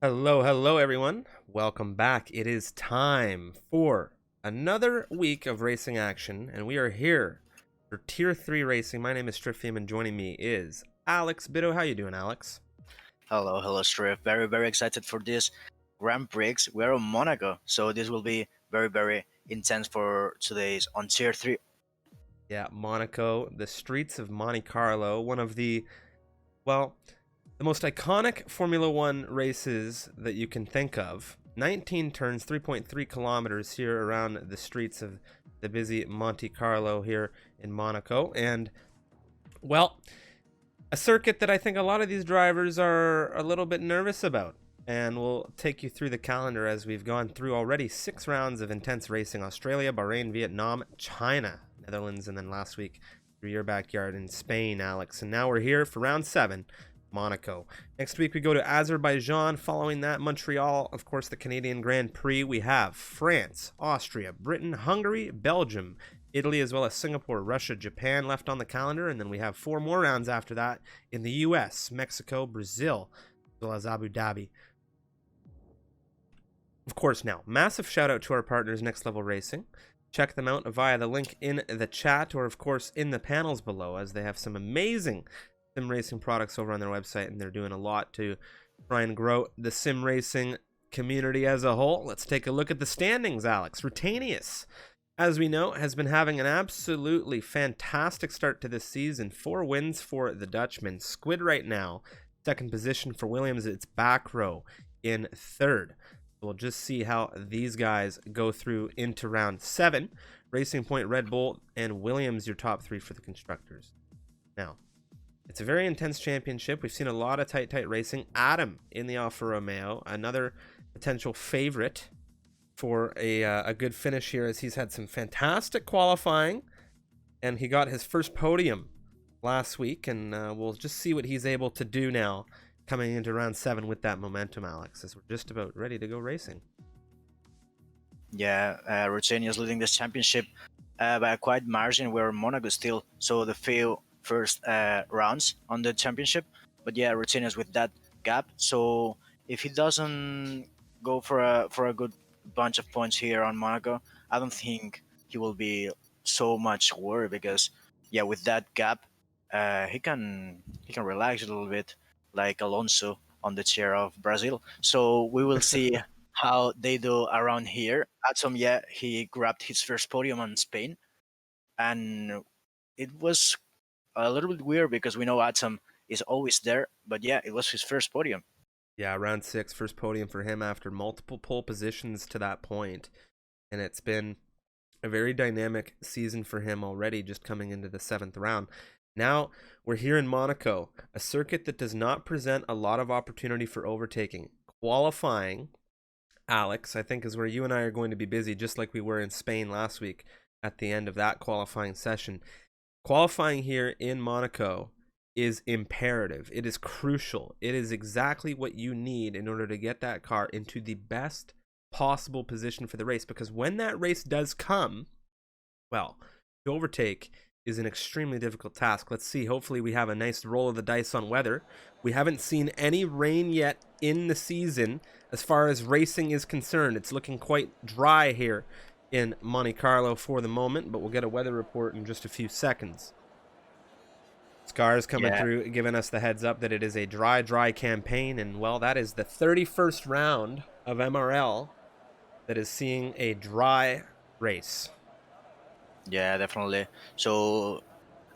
Hello, everyone. Welcome back. It is time for another week of racing action, and we are here for Tier 3 racing. My name is Strifium, and joining me is Alex Bitto. How you doing, Alex? Hello, Striff. Very excited for this Grand Prix. We're on Monaco, so this will be very intense for today's on Tier 3. Yeah, Monaco, the streets of Monte Carlo, one of the most iconic Formula One races that you can think of. 19 turns, 3.3 kilometers here around the streets of the busy Monte Carlo here in Monaco. And, well, a circuit that I think a lot of these drivers are a little bit nervous about. And we'll take you through the calendar as we've gone through already 6 rounds of intense racing. Australia, Bahrain, Vietnam, China, Netherlands, and then last week through your backyard in Spain, Alex. And now we're here for round 7. Monaco. Next week we go to Azerbaijan. Following that, Montreal, of course, the Canadian Grand Prix. We have France, Austria, Britain, Hungary, Belgium, Italy, as well as Singapore, Russia, Japan left on the calendar. And then we have 4 more rounds after that in the US, Mexico, Brazil, as well as Abu Dhabi. Of course, now, massive shout out to our partners, Next Level Racing. Check them out via the link in the chat or, of course, in the panels below, as they have some amazing sim racing products over on their website, and they're doing a lot to try and grow the sim racing community as a whole. Let's take a look at the standings, Alex. Rutanius, as we know, has been having an absolutely fantastic start to this season. 4 wins for the Dutchman. Squid right now, second position for Williams. It's back row in third. We'll just see how these guys go through into round 7. Racing Point, Red Bull, and Williams, your top 3 for the constructors. Now, it's a very intense championship. We've seen a lot of tight racing. Adam in the Alfa Romeo, another potential favorite for a good finish here, as he's had some fantastic qualifying, and he got his first podium last week, and we'll just see what he's able to do now coming into round 7 with that momentum, Alex, as we're just about ready to go racing. Yeah, Rutenia is leading this championship by a quite margin, where Monaco still so the few first rounds on the championship. But yeah, Rutenia is with that gap. So if he doesn't go for a good bunch of points here on Monaco, I don't think he will be so much worried, because yeah, with that gap, he can relax a little bit, like Alonso on the chair of Brazil. So we will see how they do around here. Atom, yeah, he grabbed his first podium on Spain, and it was a little bit weird because we know Atom is always there, but yeah, it was his first podium. Yeah, round 6, first podium for him after multiple pole positions to that point. And it's been a very dynamic season for him already, just coming into the 7th round. Now we're here in Monaco, a circuit that does not present a lot of opportunity for overtaking. Qualifying, Alex, I think, is where you and I are going to be busy, just like we were in Spain last week at the end of that qualifying session. Qualifying here in Monaco is imperative. It is crucial. It is exactly what you need in order to get that car into the best possible position for the race, because when that race does come, well, to overtake is an extremely difficult task. Let's see. Hopefully we have a nice roll of the dice on weather. We haven't seen any rain yet in the season as far as racing is concerned. It's looking quite dry here in Monte Carlo for the moment, but we'll get a weather report in just a few seconds. Scars coming through, giving us the heads up that it is a dry campaign, and well, that is the 31st round of MRL that is seeing a dry race. Yeah, definitely. So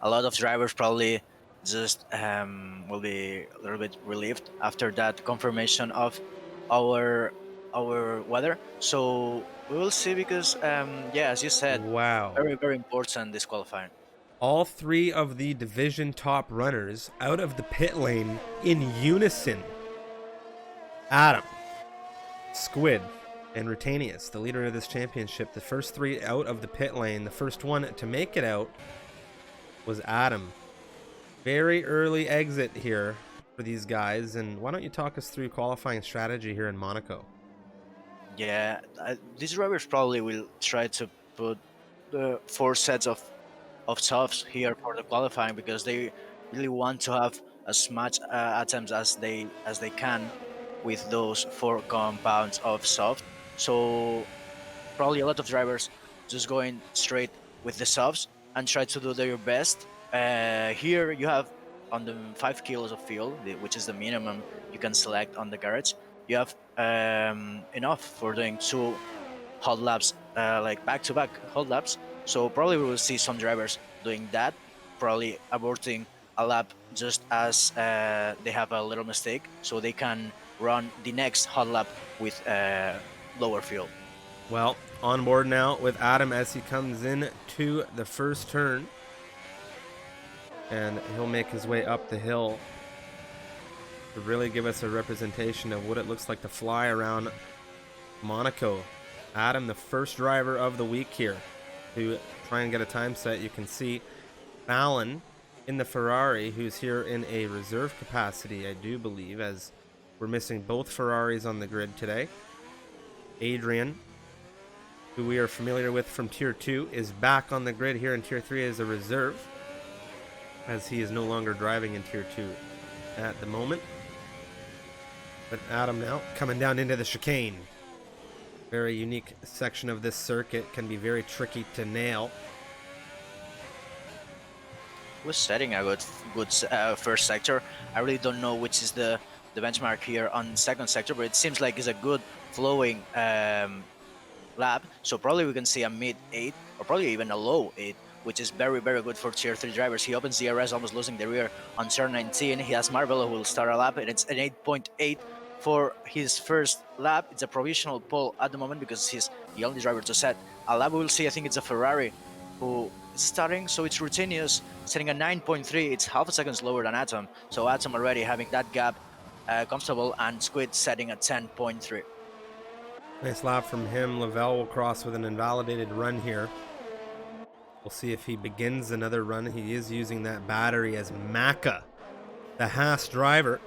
a lot of drivers probably just will be a little bit relieved after that confirmation of our weather. So we will see, because yeah, as you said, Wow. very important this qualifying. All 3 of the division top runners out of the pit lane in unison. Adam, Squid, and Rutanius, the leader of this championship, the first 3 out of the pit lane. The first one to make it out was Adam. Very early exit here for these guys, and why don't you talk us through qualifying strategy here in Monaco? Yeah, these drivers probably will try to put the 4 sets of softs here for the qualifying, because they really want to have as much attempts as they can with those 4 compounds of soft. So probably a lot of drivers just going straight with the softs and try to do their best. Here you have on the 5 kilos of fuel, which is the minimum you can select on the garage. You have enough for doing 2 hot laps, like back-to-back hot laps. So probably we will see some drivers doing that, probably aborting a lap just as they have a little mistake, so they can run the next hot lap with lower fuel. Well, on board now with Adam as he comes in to the first turn. And he'll make his way up the hill to really give us a representation of what it looks like to fly around Monaco. Adam, the first driver of the week here, to try and get a time set. You can see Fallon in the Ferrari, who's here in a reserve capacity, I do believe, as we're missing both Ferraris on the grid today. Adrian, who we are familiar with from Tier 2, is back on the grid here in Tier 3 as a reserve, as he is no longer driving in Tier 2 at the moment. But Adam now coming down into the chicane. Very unique section of this circuit, can be very tricky to nail. Was setting a good first sector. I really don't know which is the benchmark here on second sector, but it seems like it's a good flowing lap. So probably we can see a mid 8 or probably even a low 8, which is very, very good for Tier 3 drivers. He opens DRS, almost losing the rear on turn 19. He has Marvelo who will start a lap, and it's an 8.8 for his first lap. It's a provisional pole at the moment because he's the only driver to set a lap. We'll see, I think it's a Ferrari who is starting, so it's Routinius setting a 9.3. It's half a second slower than Atom. So Atom already having that gap comfortable, and Squid setting a 10.3. Nice lap from him. Lavelle will cross with an invalidated run here. We'll see if he begins another run. He is using that battery as Maka, the Haas driver,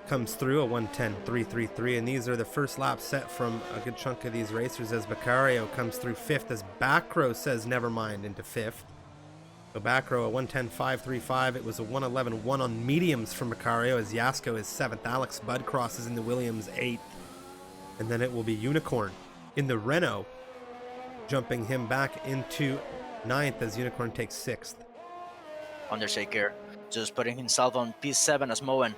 comes through a 1:10.333, and these are the first lap set from a good chunk of these racers as Beccario comes through 5th as Backrow says never mind into 5th. So Backrow a 1:10.535. It was a 1:11.1 on mediums from Beccario as Yasko is 7th. Alex Budd crosses in the Williams 8th. And then it will be Unicorn in the Renault, jumping him back into 9th as Unicorn takes 6th. Undertaker just putting himself on P7 as Moen,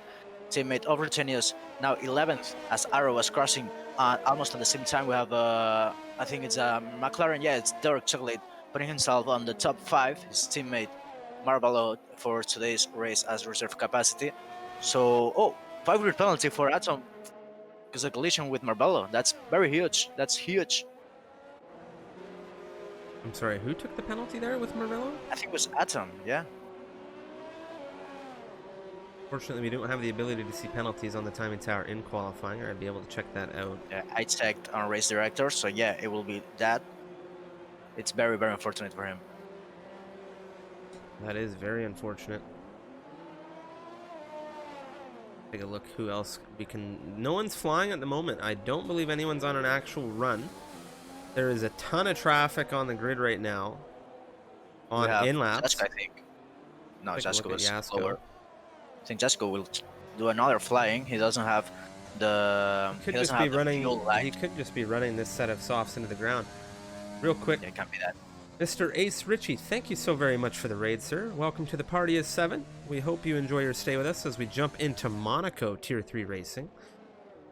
teammate of Rutinius, now 11th as Arrow was crossing almost at the same time. We have I think it's a McLaren, yeah, it's Dark Chocolate putting himself on the top 5, his teammate Marvelo for today's race as reserve capacity. So 5-grid penalty for Atom because of collision with Marvelo. That's very huge. That's huge. I'm sorry, who took the penalty there with Marvelo? I think it was Atom, yeah. Fortunately, we don't have the ability to see penalties on the timing tower in qualifying, or I'd be able to check that out. Yeah, I checked on race director, so yeah, it will be that. It's very, very unfortunate for him. That is very unfortunate. Take a look who else we can... No one's flying at the moment. I don't believe anyone's on an actual run. There is a ton of traffic on the grid right now. On in-laps. Jasko, I think. No, Jasko is Yasko. slower. I think Jasko will do another flying. He doesn't have the... He could just be running this set of softs into the ground. Real quick. Yeah, it can't be that. Mr. Ace Ritchie, thank you so very much for the raid, sir. Welcome to the party of 7. We hope you enjoy your stay with us as we jump into Monaco Tier 3 racing.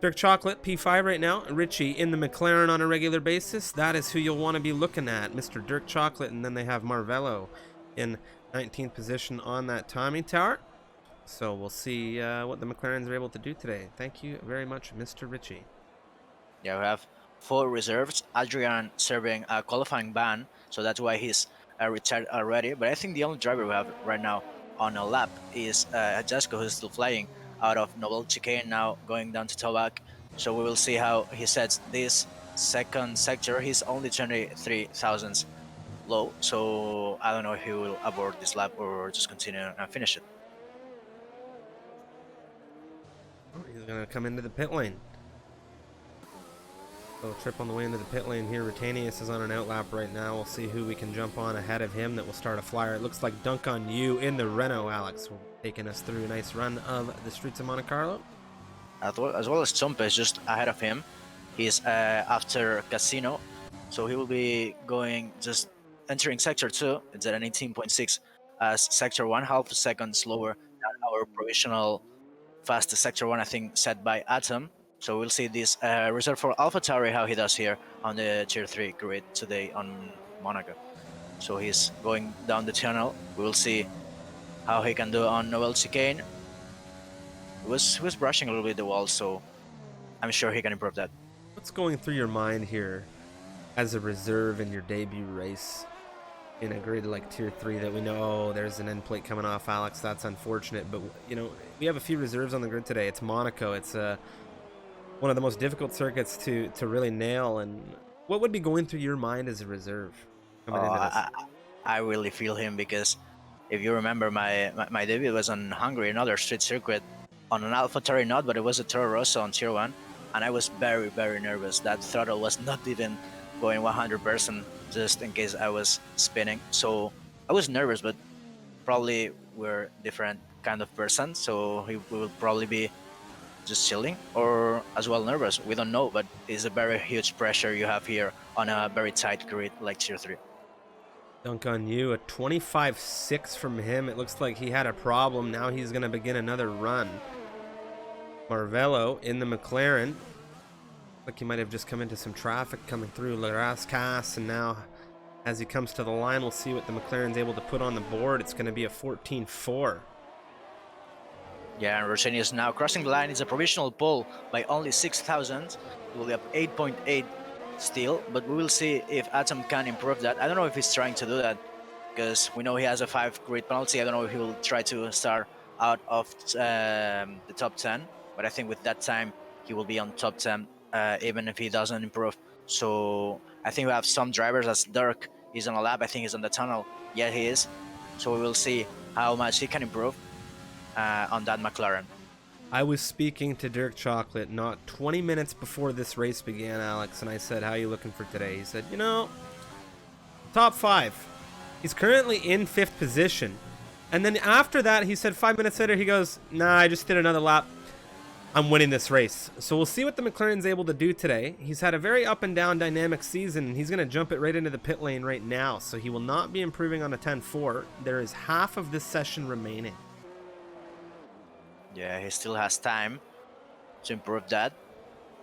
Dirk Chocolate, P5 right now. Ritchie in the McLaren on a regular basis. That is who you'll want to be looking at, Mr. Dirk Chocolate. And then they have Marvelo in 19th position on that timing tower. So we'll see what the McLarens are able to do today. Thank you very much, Mr. Ritchie. Yeah, we have 4 reserves. Adrian serving a qualifying ban, so that's why he's retired already. But I think the only driver we have right now on a lap is Jasko, who's still flying out of Noble Chicane, now going down to Tobac. So we will see how he sets this second sector. He's only 23 thousandths low, so I don't know if he will abort this lap or just continue and finish it. He's going to come into the pit lane. Little trip on the way into the pit lane here. Rutanius is on an outlap right now. We'll see who we can jump on ahead of him that will start a flyer. It looks like Dunk on You in the Renault, Alex, taking us through a nice run of the streets of Monte Carlo. as well as Tumpe is just ahead of him. He's after Casino, so he will be going just entering sector 2. It's at an 18.6, as sector 1 half a second slower than our provisional fastest sector 1, I think, set by Atom. So we'll see this result for AlphaTauri, how he does here on the tier 3 grid today on Monaco. So he's going down the tunnel. We will see how he can do on Noel Chicane. He was brushing a little bit the wall, so I'm sure he can improve that. What's going through your mind here as a reserve in your debut race in a grid like tier 3 that we know there's an end plate coming off, Alex? That's unfortunate, but we have a few reserves on the grid today. It's Monaco. It's one of the most difficult circuits to really nail. And what would be going through your mind as a reserve coming into this? I really feel him, because if you remember, my debut was on Hungary, another street circuit, on an AlphaTauri not, but it was a Toro Rosso on tier 1, and I was very, very nervous. That throttle was not even going 100%, just in case I was spinning. So I was nervous, but probably we're different kind of person, so we will probably be just chilling or as well nervous. We don't know, but it's a very huge pressure you have here on a very tight grid like tier 3. Dunk on you. A 25.6 from him. It looks like he had a problem. Now he's going to begin another run. Marvello in the McLaren. Like he might have just come into some traffic coming through Larascas, and now as he comes to the line, we'll see what the McLaren's able to put on the board. It's going to be a 14.4. Yeah, and Rossini is now crossing the line. It's a provisional pole by only 6,000. It will be up 8.8 still, but we will see if Atom can improve that. I don't know if he's trying to do that, because we know he has a 5 grid penalty. I don't know if he will try to start out of the top 10, but I think with that time he will be on top 10, even if he doesn't improve. So I think we have some drivers, as Dirk is on a lap. I think he's on the tunnel. Yeah, he is. So we will see how much he can improve on that McLaren. I was speaking to Dirk Chocolate not 20 minutes before this race began, Alex, and I said, how are you looking for today? He said, top 5. He's currently in 5th position. And then after that, he said 5 minutes later, he goes, nah, I just did another lap. I'm winning this race. So we'll see what the McLaren's able to do today. He's had a very up and down dynamic season. He's going to jump it right into the pit lane right now. So he will not be improving on a 10.4. There is half of this session remaining. Yeah, he still has time to improve that.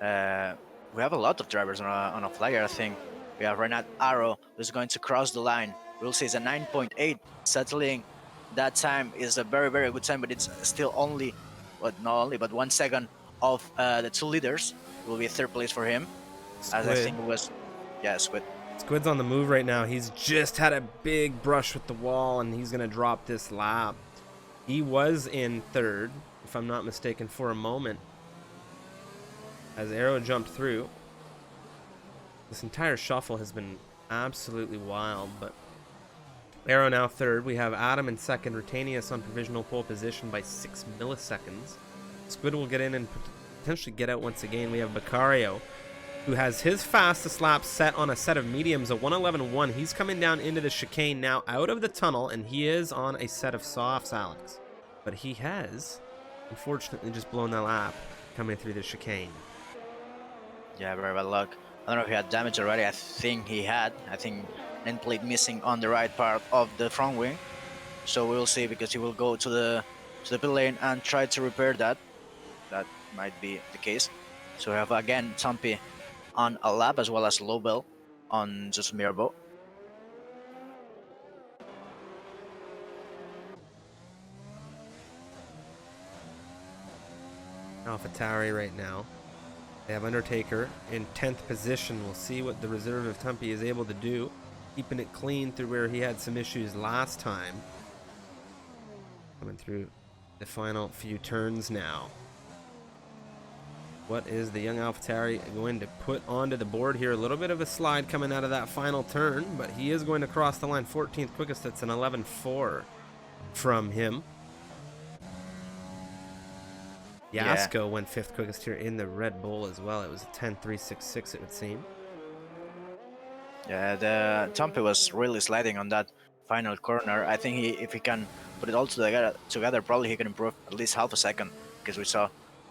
We have a lot of drivers on a flagger, I think. We have Renat Arrow, who's going to cross the line. We'll see it's a 9.8. Settling that time is a very, very good time, but it's still only, not only, but 1 second of the 2 leaders. It will be 3rd place for him. Squid. As I think it was, Squid. Squid's on the move right now. He's just had a big brush with the wall, and he's going to drop this lap. He was in 3rd, if I'm not mistaken, for a moment, as Arrow jumped through. This entire shuffle has been absolutely wild, but Arrow now 3rd. We have Adam in 2nd, Retanius on provisional pole position by 6 milliseconds. Squid will get in and potentially get out once again. We have Beccario, who has his fastest lap set on a set of mediums, a 1:11.1. He's coming down into the chicane now out of the tunnel, and he is on a set of softs, Alex. But he has, unfortunately, just blown that lap coming through the chicane. Yeah, very bad luck. I don't know if he had damage already. I think he had. I think end plate missing on the right part of the front wing. So we'll see, because he will go to the pit lane and try to repair that. That might be the case. So we have again Tumpy on a lap, as well as Lobel on just Mirabo. AlphaTauri right now. They have Undertaker in 10th position. We'll see what the reserve of Tumpy is able to do, keeping it clean through where he had some issues last time. Coming through the final few turns now. What is the young AlphaTauri going to put onto the board here? A little bit of a slide coming out of that final turn, but he is going to cross the line 14th quickest. That's an 11.4 from him. Yasko went 5th quickest here in the Red Bull as well. It was a 10.366, it would seem. Yeah, the Tumpy was really sliding on that final corner. I think if he can put it all together, probably he can improve at least half a second, because we saw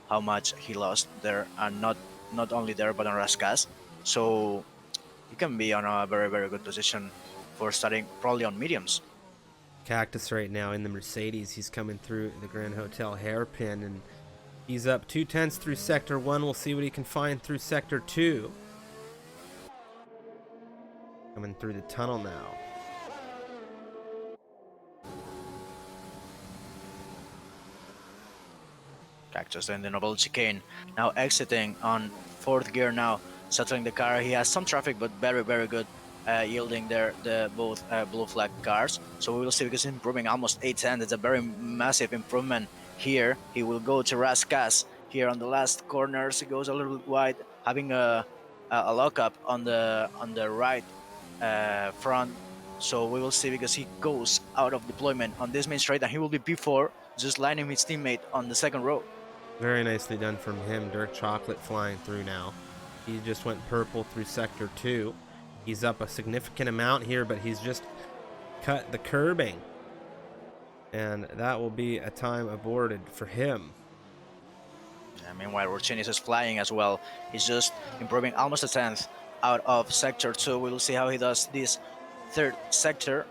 how much he lost there, and not only there but on Raskas. So he can be on a very very good position for starting probably on mediums. Cactus right now in the Mercedes. He's coming through the Grand Hotel hairpin, and he's up 2/10 through Sector 1. We'll see what he can find through Sector 2. Coming through the tunnel now. Cactus in the Noble Chicane, now exiting on fourth gear now, settling the car. He has some traffic, but very, very good yielding there the both blue flag cars. So we will see because he's improving almost 810. It's a very massive improvement here. He will go to Raskas here on the last corners. He goes a little bit wide, having a lockup on the right front. So we will see because he goes out of deployment on this main straight, and he will be P4, just lining his teammate on the second row. Very nicely done from him. Dark Chocolate flying through now. He just went purple through Sector 2. He's up a significant amount here, but he's just cut the curbing. And that will be a time aborted for him. Meanwhile, Rochinis is flying as well. He's just improving almost a tenth out of Sector 2. We will see how he does this third sector.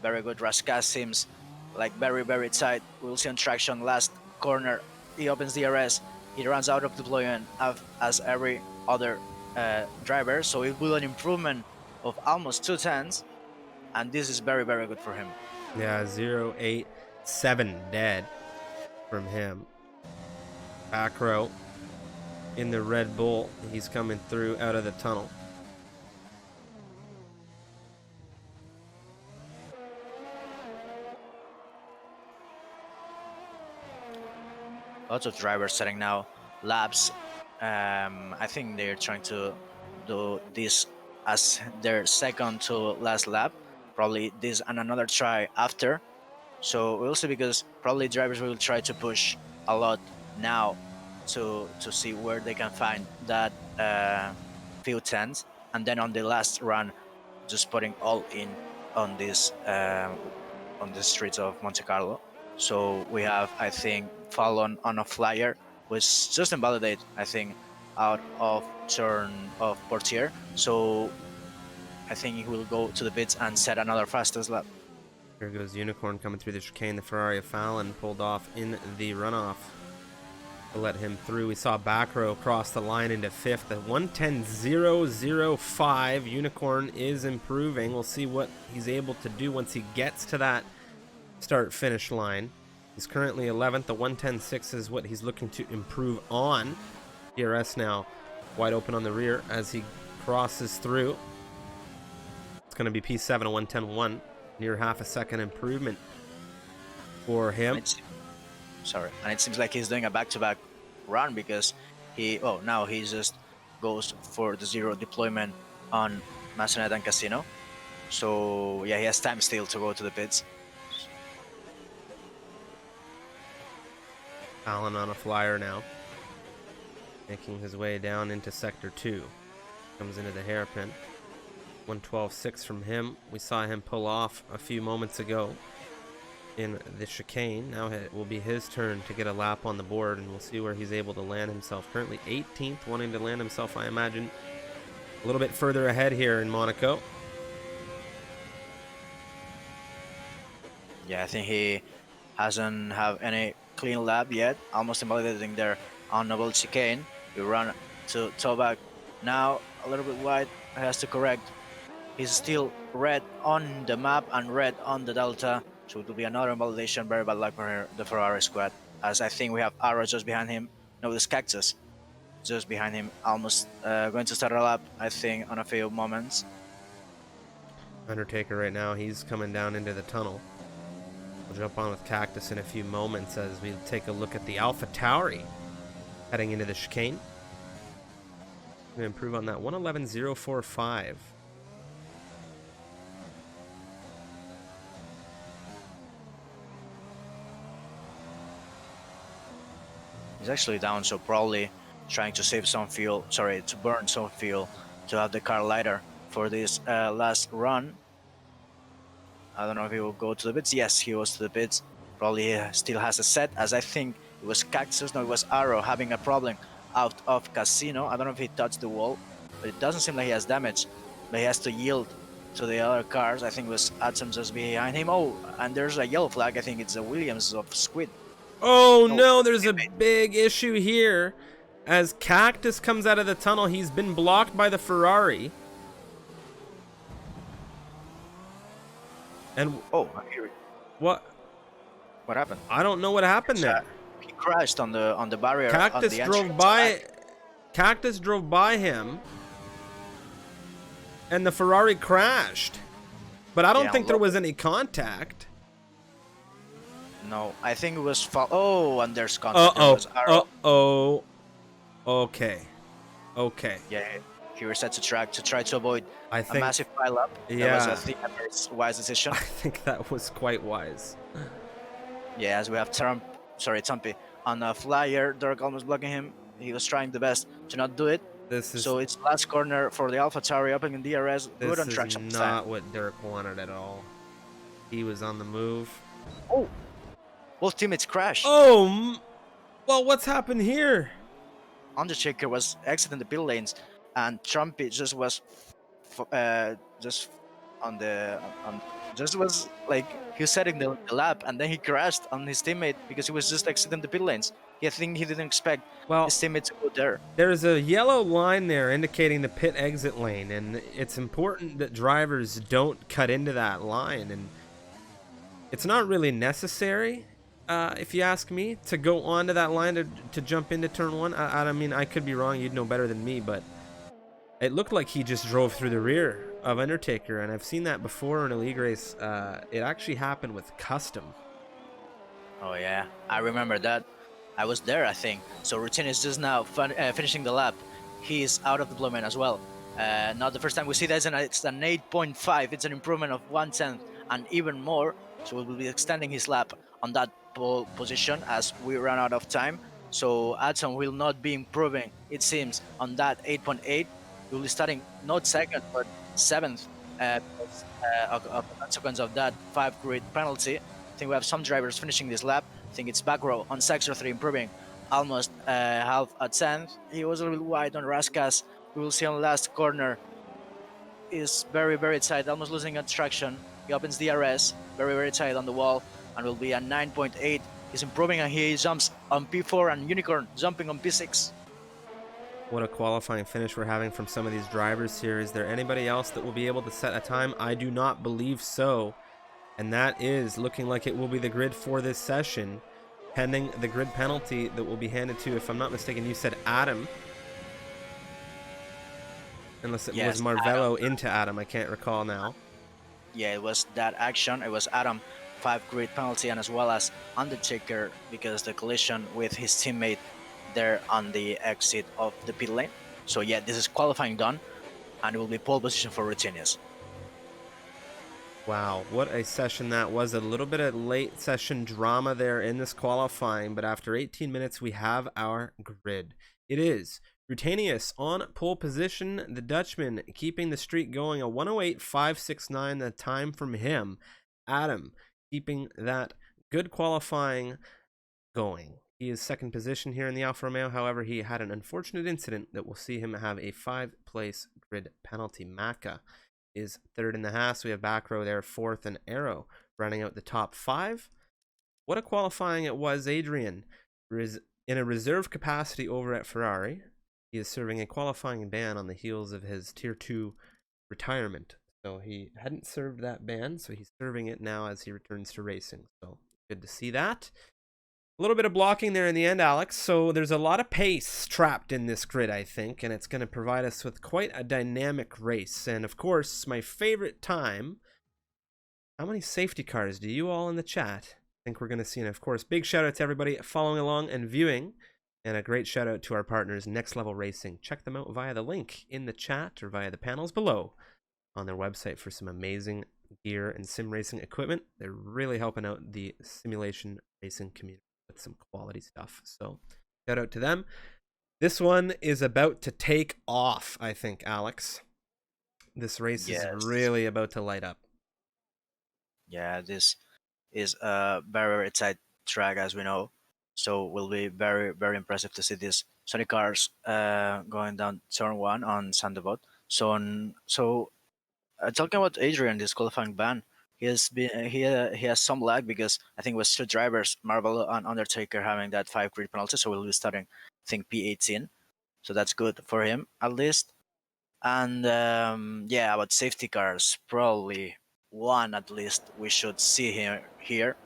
Very good. Raskas seems like very, very tight. We'll see on traction last corner. He opens DRS. He runs out of deployment as every other driver. So it will an improvement of almost 2/10. And this is very, very good for him. Yeah, 087 dead from him. Back row in the Red Bull. He's coming through out of the tunnel. Lots of drivers setting now laps. I think they're trying to do this as their second to last lap. Probably this and another try after. So we'll see because probably drivers will try to push a lot now to see where they can find that few tenths, and then on the last run, just putting all in on this on the streets of Monte Carlo. So we have, I think, fallen on a flyer, which just invalidate, I think, out of turn of Portier. So I think he will go to the pits and set another fastest lap. Here goes Unicorn coming through the chicane. The Ferrari of Fallon pulled off in the runoff to let him through. We saw back row cross the line into fifth. The 110.005. Unicorn is improving. We'll see what he's able to do once he gets to that start-finish line. He's currently 11th. The 110.6 is what he's looking to improve on. DRS now wide open on the rear as he crosses through. It's going to be P7, a 110.1. Near half a second improvement for him. And it seems like he's doing a back-to-back run because now he just goes for the zero deployment on Masonet and Casino. So yeah, he has time still to go to the pits. Allen on a flyer now, making his way down into Sector 2. Comes into the hairpin. 112.6 from him. We saw him pull off a few moments ago in the chicane. Now it will be his turn to get a lap on the board, and we'll see where he's able to land himself. Currently 18th, wanting to land himself, I imagine, a little bit further ahead here in Monaco. Yeah, I think he hasn't have any clean lap yet. Almost invalidating there on Noble Chicane. We run to Tobac. Now a little bit wide. He has to correct. He's still red on the map and red on the Delta. So it will be another invalidation. Very bad luck for the Ferrari squad. As I think we have Ara just behind him. No, this Cactus just behind him. Almost going to start a lap, I think, on a few moments. Undertaker right now, he's coming down into the tunnel. We'll jump on with Cactus in a few moments as we take a look at the Alpha Tauri heading into the chicane. Going to improve on that 111.045. He's actually down, so probably trying to save some fuel. Sorry, to burn some fuel to have the car lighter for this last run. I don't know if he will go to the pits. Yes, he was to the pits. Probably still has a set, as I think It was Cactus, no, it was Arrow having a problem out of Casino. I don't know if he touched the wall, but it doesn't seem like he has damage. But he has to yield to the other cars. I think it was Atom just behind him. Oh, and there's a yellow flag. I think it's the Williams of Squid. Oh No, no, there's a big issue here. As Cactus comes out of the tunnel, he's been blocked by the Ferrari. And oh, I hear it. what? What happened? I don't know what happened there. He crashed on the barrier. Cactus on the drove entrance by. back. Cactus drove by him, and the Ferrari crashed. But I don't Yeah, think there was any contact. No, I think it was. Oh, and there's contact. There was Arrow. Uh-oh. Okay. Okay. Yeah, he resets the track to try to avoid I a think, massive pileup. yeah. That was a very wise decision. I think that was quite wise. Yeah, as we have Tumpy on a flyer, Dirk almost blocking him. He was trying the best to not do it. So it's last corner for the AlphaTauri up in DRS. Good on traction. This is not what Dirk wanted at all. He was on the move. Oh, both teammates crashed. Oh, well, what's happened here? Undertaker was exiting the pit lanes, and Trumpy just was just on the just was like he was setting the lap, and then he crashed on his teammate because he was just exiting the pit lanes. I think he didn't expect his teammate to go there. There's a yellow line there indicating the pit exit lane, and it's important that drivers don't cut into that line, and it's not really necessary, if you ask me, to go onto that line to jump into turn one. I mean, I could be wrong, you'd know better than me, but it looked like he just drove through the rear of Undertaker, and I've seen that before in a league race. It actually happened with Custom. Oh yeah, I remember that. I was there, I think. So Routine is just now finishing the lap. He's out of deployment as well. Not the first time we see that, and it's an 8.5. It's an improvement of 1/10 and even more. So we will be extending his lap on that pole position as we run out of time. So Adson will not be improving, it seems, on that 8.8. We will be starting not second, but seventh of consequence of that 5-grid penalty. I think we have some drivers finishing this lap. I think it's back row on Sector 3 improving almost half a tenth. He was a little wide on Raskas. We will see on the last corner. Is very, very tight, almost losing a traction. He opens DRS, very, very tight on the wall, and will be at 9.8. He's improving, and he jumps on P4, and Unicorn jumping on P6. What a qualifying finish we're having from some of these drivers here. Is there anybody else that will be able to set a time? I do not believe so. And that is looking like it will be the grid for this session, pending the grid penalty that will be handed to, if I'm not mistaken, you said Adam. Unless it was Marvello Adam. Into Adam, I can't recall now. Yeah, it was that action. It was Adam, 5-grid penalty, and as well as Undertaker, because the collision with his teammate there on the exit of the pit lane. So yeah, this is qualifying done, and it will be pole position for Routinius. Wow, what a session that was. A little bit of late session drama there in this qualifying, but after 18 minutes, we have our grid. It is Rutanius on pole position, the Dutchman keeping the streak going, a 108.569, the time from him. Adam keeping that good qualifying going. He is second position here in the Alfa Romeo. However, he had an unfortunate incident that will see him have a 5-place grid penalty. Maka is third in the Haas. We have back row there, fourth, and Arrow running out the top 5. What a qualifying it was. Adrian is in a reserve capacity over at Ferrari. He is serving a qualifying ban on the heels of his Tier 2 retirement. So he hadn't served that ban, so he's serving it now as he returns to racing. So good to see that. A little bit of blocking there in the end, Alex. So there's a lot of pace trapped in this grid, I think, and it's going to provide us with quite a dynamic race. And of course, my favorite time, how many safety cars do you all in the chat think we're going to see? And of course, big shout out to everybody following along and viewing. And a great shout out to our partners, Next Level Racing. Check them out via the link in the chat or via the panels below on their website for some amazing gear and sim racing equipment. They're really helping out the simulation racing community with some quality stuff. So shout out to them. This one is about to take off, I think, Alex. This race is really about to light up. Yeah, this is a very, very tight track, as we know. So will be very very impressive to see these Sony cars going down turn one on Sandebot. Talking about Adrian, this qualifying ban, he has some lag because I think it was two drivers, Marvel and Undertaker, having that 5 grid penalty. So we'll be starting, I think, P18. So that's good for him at least. And yeah, about safety cars, probably one at least we should see here.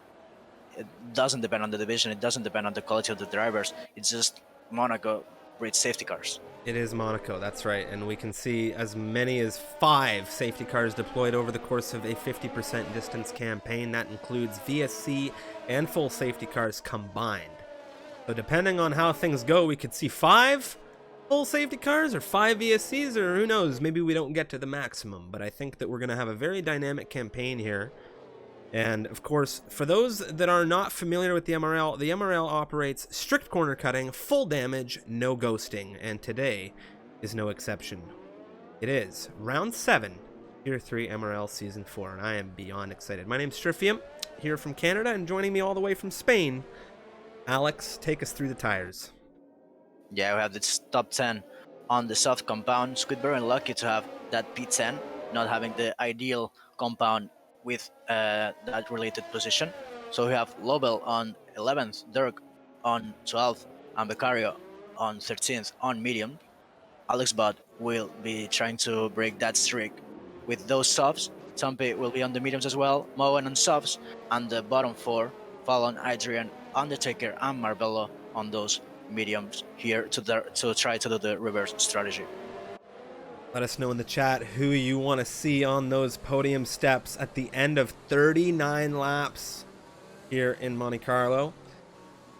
It doesn't depend on the division. It doesn't depend on the quality of the drivers. It's just Monaco breeds safety cars. It is Monaco, that's right, and we can see as many as 5 safety cars deployed over the course of a 50% distance campaign. That includes VSC and full safety cars combined. So depending on how things go, we could see 5 full safety cars or 5 VSCs, or who knows, maybe we don't get to the maximum, but I think that we're going to have a very dynamic campaign here. And of course, for those that are not familiar with the MRL operates strict corner cutting, full damage, no ghosting, and today is no exception. It is round 7, Tier 3 MRL Season 4, and I am beyond excited. My name's Strifium, here from Canada, and joining me all the way from Spain, Alex, take us through the tires. Yeah, we have this top 10 on the soft compound. Squid very unlucky to have that P10, not having the ideal compound with that related position. So we have Lobel on 11th, Dirk on 12th, and Beccario on 13th on medium. Alex Bud will be trying to break that streak with those softs. Tumpy will be on the mediums as well, Moen on softs, and the bottom 4, Fallon, Adrian, Undertaker, and Marbello on those mediums here to try to do the reverse strategy. Let us know in the chat who you want to see on those podium steps at the end of 39 laps here in Monte Carlo.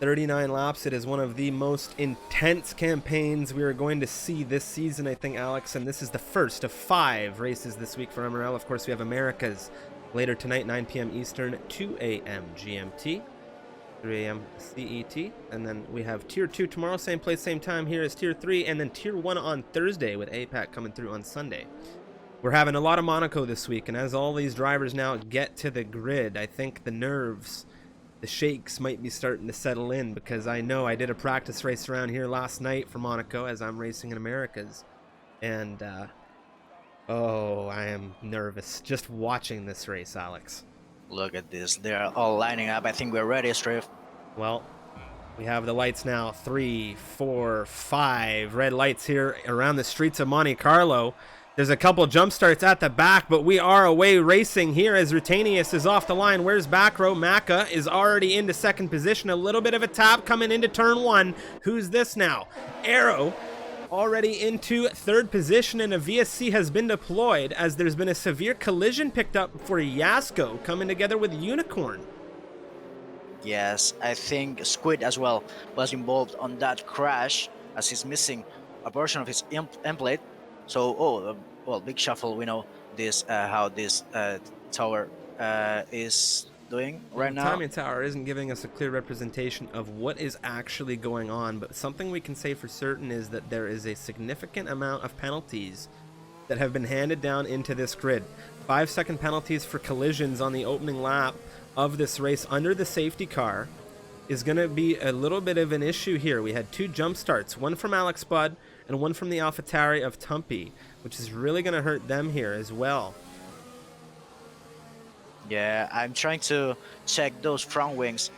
39 laps. It is one of the most intense campaigns we are going to see this season, I think, Alex. And this is the first of 5 races this week for MRL. Of course, we have Americas later tonight, 9 p.m. Eastern, 2 a.m. GMT. 3 a.m. CET, and then we have Tier 2 tomorrow, same place, same time here as Tier 3, and then Tier 1 on Thursday with APAC coming through on Sunday. We're having a lot of Monaco this week, and as all these drivers now get to the grid, I think the nerves, the shakes might be starting to settle in, because I know I did a practice race around here last night for Monaco as I'm racing in Americas, and oh, I am nervous just watching this race, Alex. Look at this. They're all lining up. I think we're ready, Striff. Well, we have the lights now. 3, 4, 5 red lights here around the streets of Monte Carlo. There's a couple jump starts at the back, but we are away racing here as Rutanius is off the line. Where's back row? Maka is already into second position. A little bit of a tap coming into turn 1. Who's this now? Arrow already into third position, and a VSC has been deployed as there's been a severe collision picked up for Yasko coming together with Unicorn. Yes, I think Squid as well was involved on that crash as he's missing a portion of his end plate. So, well, big shuffle. We know this how this tower is doing right now. The timing tower isn't giving us a clear representation of what is actually going on, but something we can say for certain is that there is a significant amount of penalties that have been handed down into this grid. 5-second penalties for collisions on the opening lap of this race under the safety car is going to be a little bit of an issue here. We had 2 jump starts, one from Alex Budd and one from the AlphaTauri of Tumpy, which is really going to hurt them here as well. Yeah, I'm trying to check those front wings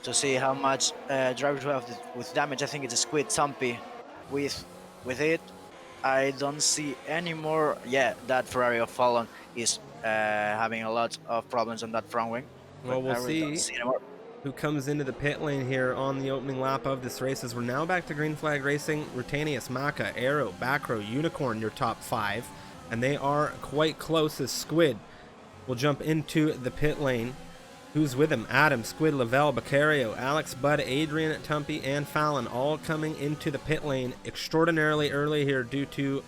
to see how much drivers we have with damage. I think it's a Squid Tumpy with it. I don't see any more. Yeah, that Ferrari of Fallon is having a lot of problems on that front wing. Well, we'll see who comes into the pit lane here on the opening lap of this race, as we're now back to green flag racing. Rutanius, Maka, Arrow, Backrow, Unicorn, your top 5, and they are quite close as Squid will jump into the pit lane. Who's with him? Adam, Squid, Lavelle, Beccario, Alex, Bud, Adrian, Tumpy, and Fallon all coming into the pit lane extraordinarily early here due to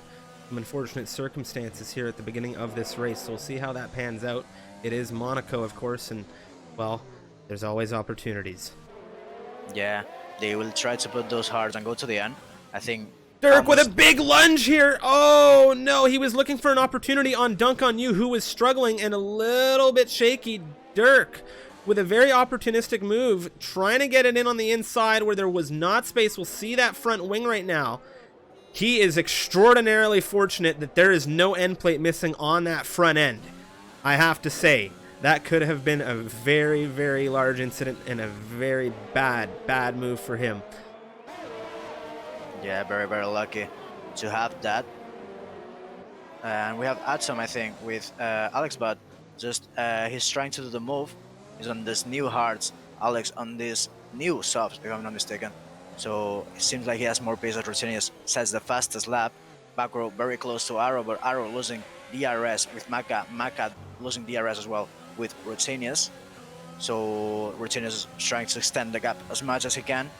some unfortunate circumstances here at the beginning of this race. So we'll see how that pans out. It is Monaco, of course, and, well, there's always opportunities. Yeah, they will try to put those hards and go to the end. I think Dirk with a big lunge here. Oh, no. He was looking for an opportunity on Dunk on You, who was struggling and a little bit shaky. Dirk with a very opportunistic move, trying to get it in on the inside where there was not space. We'll see that front wing right now. He is extraordinarily fortunate that there is no end plate missing on that front end. I have to say, that could have been a very, very large incident and a very bad move for him. Yeah, very, very lucky to have that. And we have Atom, I think, with Alex, but just he's trying to do the move. He's on this new hards, Alex on this new softs, if I'm not mistaken. So it seems like he has more pace. Rotinius sets the fastest lap. Back row very close to Arrow, but Arrow losing DRS with Maka. Maka losing DRS as well with Rotinius. So Rotinius is trying to extend the gap as much as he can.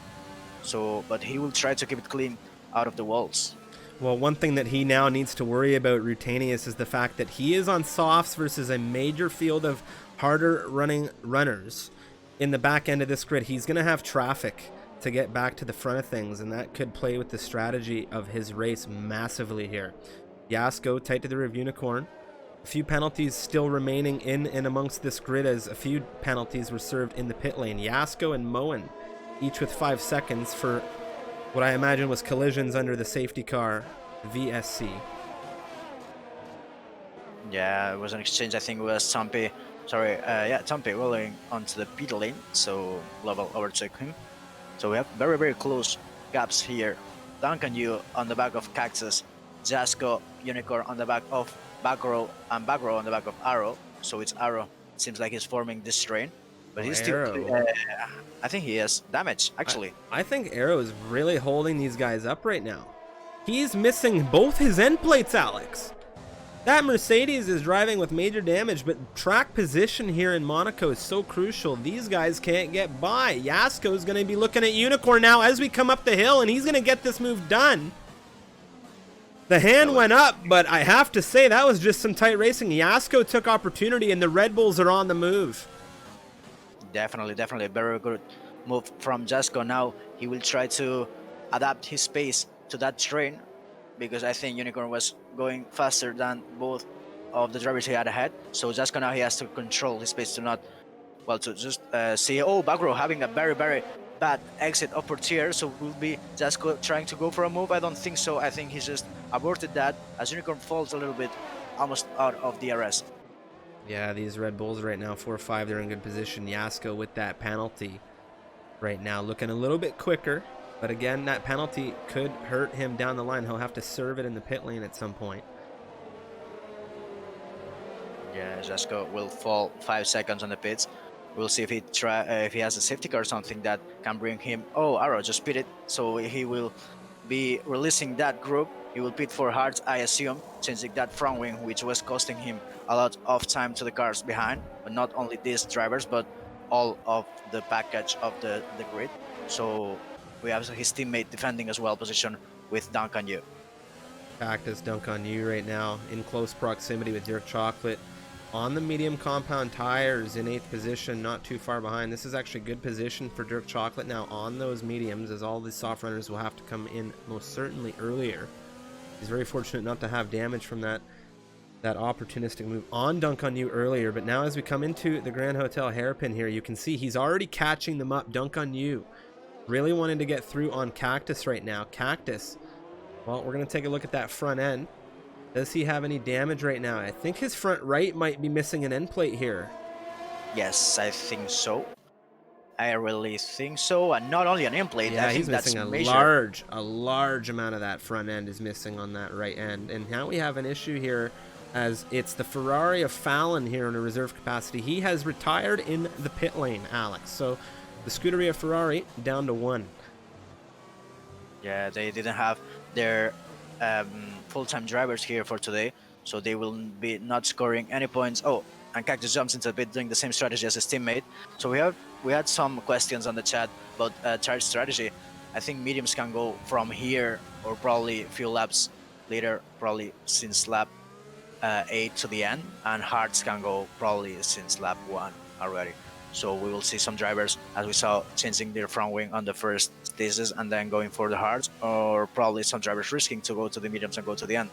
So, but he will try to keep it clean out of the walls. Well, one thing that he now needs to worry about, Rutanius, is the fact that he is on softs versus a major field of harder running runners. In the back end of this grid, he's going to have traffic to get back to the front of things, and that could play with the strategy of his race massively here. Yasko tight to the rear of Unicorn. A few penalties still remaining in and amongst this grid, as a few penalties were served in the pit lane. Yasko and Moen, each with 5 seconds for what I imagine was collisions under the safety car VSC. Yeah, it was an exchange. I think it was Tumpy. Tumpy rolling onto the pit lane, so Level overtook him. So we have very, very close gaps here. Duncan Yu on the back of Cactus, Jasko, Unicorn on the back of Backrow, and Backrow on the back of Arrow. So it's Arrow. It seems like he's forming this train, but he's still. I think he has damage, actually. I think Arrow is really holding these guys up right now. He's missing both his end plates, Alex. That Mercedes is driving with major damage, but track position here in Monaco is so crucial. These guys can't get by. Yasko is going to be looking at Unicorn now as we come up the hill, and he's going to get this move done. The hand went up, but I have to say that was just some tight racing. Yasko took opportunity, and the Red Bulls are on the move. Definitely a very good move from Jasko. Now he will try to adapt his pace to that train, because I think Unicorn was going faster than both of the drivers he had ahead. So Jasko now he has to control his pace to not, well, to just see, Backrow having a very, very bad exit upper tier. So will be Jasko trying to go for a move? I don't think so. I think he's just aborted that as Unicorn falls a little bit almost out of DRS. Yeah, these Red Bulls right now, 4-5, they're in good position. Yasko with that penalty right now, looking a little bit quicker. But again, that penalty could hurt him down the line. He'll have to serve it in the pit lane at some point. Yeah, Jasko will fall 5 seconds on the pits. We'll see if he has a safety car or something that can bring him. Oh, Arrow just pitted, so he will be releasing that group. He will pit for hards, I assume, changing that front wing, which was costing him a lot of time to the cars behind. But not only these drivers, but all of the package of the grid. So we have his teammate defending as well, position with Duncan Yu. Cactus Duncan Yu right now in close proximity with Dirk Chocolate on the medium compound tires in 8th position, not too far behind. This is actually good position for Dirk Chocolate now on those mediums, as all these soft runners will have to come in most certainly earlier. He's very fortunate not to have damage from that opportunistic move on Duncan Yu earlier. But now as we come into the Grand Hotel hairpin here, you can see he's already catching them up. Duncan Yu really wanting to get through on Cactus right now. Cactus, well, we're going to take a look at that front end. Does he have any damage right now? I think his front right might be missing an end plate here. Yes, I think so. I really think so. And not only an end plate, yeah, I think he's that's missing a large amount of that front end is missing on that right end. And now we have an issue here, as it's the Ferrari of Fallon here in a reserve capacity. He has retired in the pit lane, Alex. So the Scuderia Ferrari down to 1. Yeah, they didn't have their full-time drivers here for today, so they will be not scoring any points. Oh, and Cactus jumps into the pit doing the same strategy as his teammate. So we had some questions on the chat about charge strategy. I think mediums can go from here or probably a few laps later, probably since lap 8 to the end, and hards can go probably since lap 1 already. So we will see some drivers, as we saw, changing their front wing on the first stages and then going for the hards, or probably some drivers risking to go to the mediums and go to the end.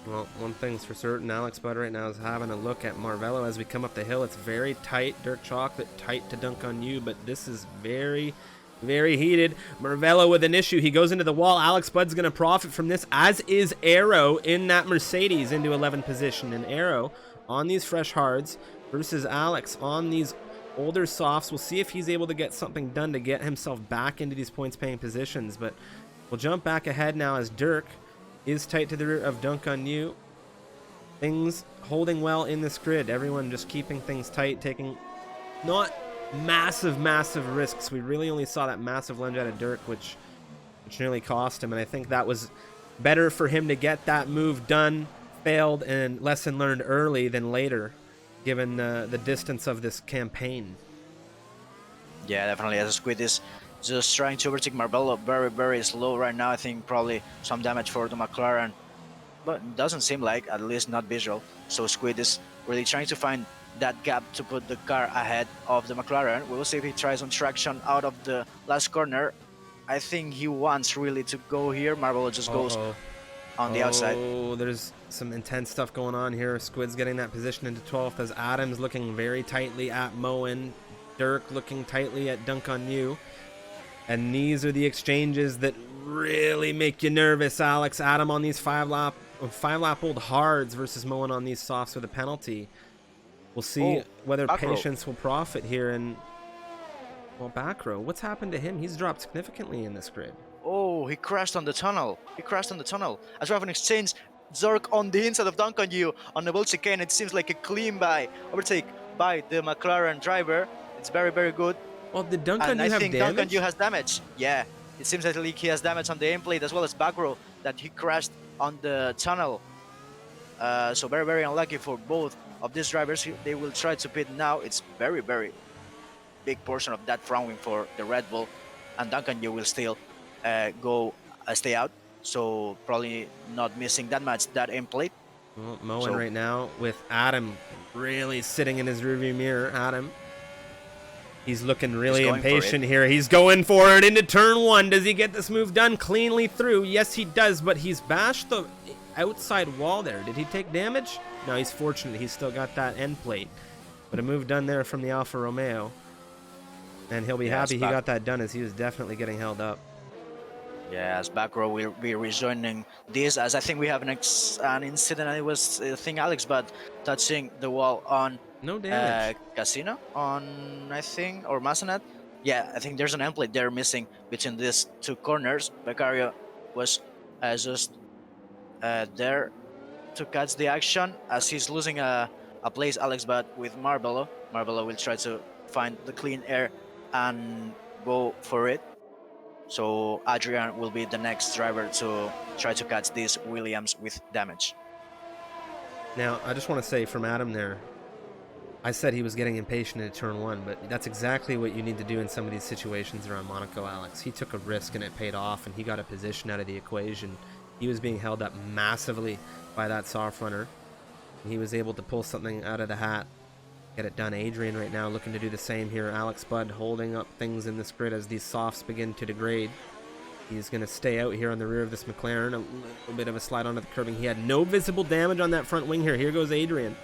Well, one thing's for certain, Alex Bud right now is having a look at Marvello as we come up the hill. It's very tight, Dirk Chocolate tight to dunk on you, but this is very, very heated. Marvello with an issue. He goes into the wall. Alex Bud's going to profit from this, as is Arrow in that Mercedes into 11th position. And Arrow on these fresh hards versus Alex on these older softs. We'll see if he's able to get something done to get himself back into these points-paying positions, but we'll jump back ahead now as Dirk is tight to the rear of Dunk on You. Things holding well in this grid. Everyone just keeping things tight, taking not massive risks. We really only saw that massive lunge out of Dirk, which nearly cost him, and I think that was better for him to get that move done, failed, and lesson learned early than later, given the distance of this campaign. Yeah, definitely. As Squid is just trying to overtake Marbello very slow right now. I think probably some damage for the McLaren, but it doesn't seem like, at least not visual. So Squid is really trying to find that gap to put the car ahead of the McLaren. We will see if he tries on traction out of the last corner. I think he wants really to go here. Marbello just goes on the outside. Oh, there's some intense stuff going on here. Squid's getting that position into 12th as Adam's looking very tightly at Moen. Dirk looking tightly at Dunk on You. And these are the exchanges that really make you nervous, Alex. Adam on these five-lap old hards versus Moen on these softs with a penalty. We'll see whether patience will profit here. And, well, back row, what's happened to him? He's dropped significantly in this grid. Oh, he crashed on the tunnel. As we have an exchange, Zork on the inside of Dunk on You on the bull chicane. It seems like a clean overtake by the McLaren driver. It's very good. Well, did Dunk on You have damage? I think Dunk on You has damage. Yeah, it seems like he has damage on the end plate as well as back row, that he crashed on the tunnel. So very unlucky for both of these drivers. They will try to pit now. It's very big portion of that front wing for the Red Bull, and Dunk on You will still stay out. So probably not missing that much that end plate. Well, Moen right now with Adam really sitting in his rearview mirror. Adam. He's looking really impatient here. He's going for it into turn one. Does he get this move done cleanly through? Yes, he does, but he's bashed the outside wall there. Did he take damage? No, he's fortunate. He's still got that end plate. But a move done there from the Alfa Romeo. And he'll be happy he got that done, as he was definitely getting held up. Yeah, as back row will be rejoining this, as I think we have an incident. It was, I think, Alex Bud touching the wall on no damage. Casino on, I think, or Masonette. Yeah, I think there's an end plate there missing between these two corners. Beccario was just there to catch the action as he's losing a place, Alex Bud, with Marbello. Marbello will try to find the clean air and go for it. So Adrian will be the next driver to try to catch these Williams with damage. Now, I just want to say from Adam there, I said he was getting impatient at turn one, but that's exactly what you need to do in some of these situations around Monaco, Alex. He took a risk and it paid off, and he got a position out of the equation. He was being held up massively by that soft runner. He was able to pull something out of the hat, get it done. Adrian right now looking to do the same here. Alex Bud holding up things in this grid as these softs begin to degrade. He's going to stay out here on the rear of this McLaren. A little bit of a slide onto the curbing. He had no visible damage on that front wing here. Here goes Adrian.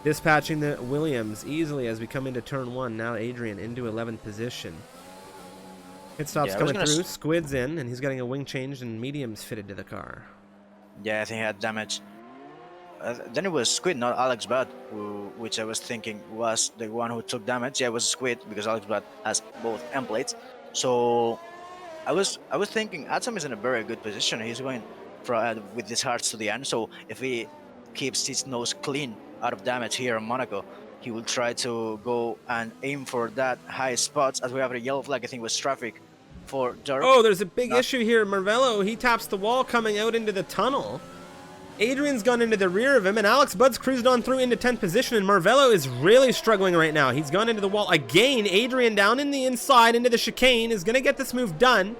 Dispatching the Williams easily as we come into turn one. Now Adrian into 11th position. Pit stop's coming through. Squid's in, and he's getting a wing changed and mediums fitted to the car. Yeah, I think he had damage. Then it was Squid, not Alex Bud, which I was thinking was the one who took damage. Yeah, it was Squid because Alex Bud has both end plates. So I was thinking Atom is in a very good position. He's going with his hearts to the end. So if he keeps his nose clean out of damage here in Monaco, he will try to go and aim for that high spots. As we have a yellow flag, I think was traffic for Dirk. Oh, there's a big issue here. Marvello, he taps the wall coming out into the tunnel. Adrian's gone into the rear of him, and Alex Bud's cruised on through into 10th position, and Marvello is really struggling right now. He's gone into the wall again. Adrian down in the inside into the chicane is going to get this move done,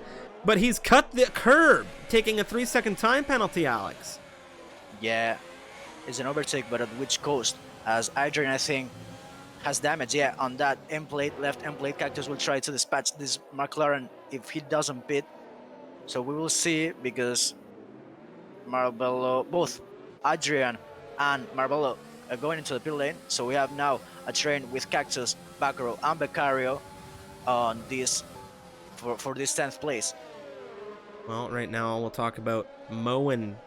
but he's cut the curb, taking a 3-second time penalty, Alex. Yeah, it's an overtake, but at which cost? As Adrian, I think, has damage, yeah, on that end plate, left end plate. Cactus will try to dispatch this McLaren if he doesn't pit. So we will see, because Marbello, both Adrian and Marbello going into the pit lane. So we have now a train with Cactus, Bacaro, and Beccario on this for this 10th place. Well, right now we'll talk about Moen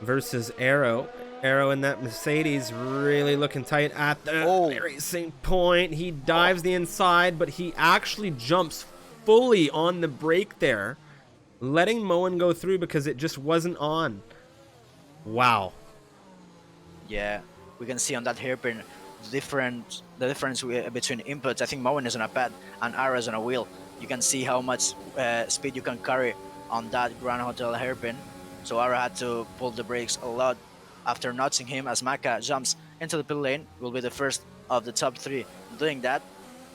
versus Arrow. Arrow in that Mercedes really looking tight at the racing point. He dives the inside, but he actually jumps fully on the brake there, letting Moen go through because it just wasn't on. Wow. Yeah, we can see on that hairpin the difference between inputs. I think Moen is on a pad and Arrow is on a wheel. You can see how much speed you can carry on that Grand Hotel hairpin. So Arrow had to pull the brakes a lot after notching him as Maka jumps into the pit lane. Will be the first of the top 3 doing that.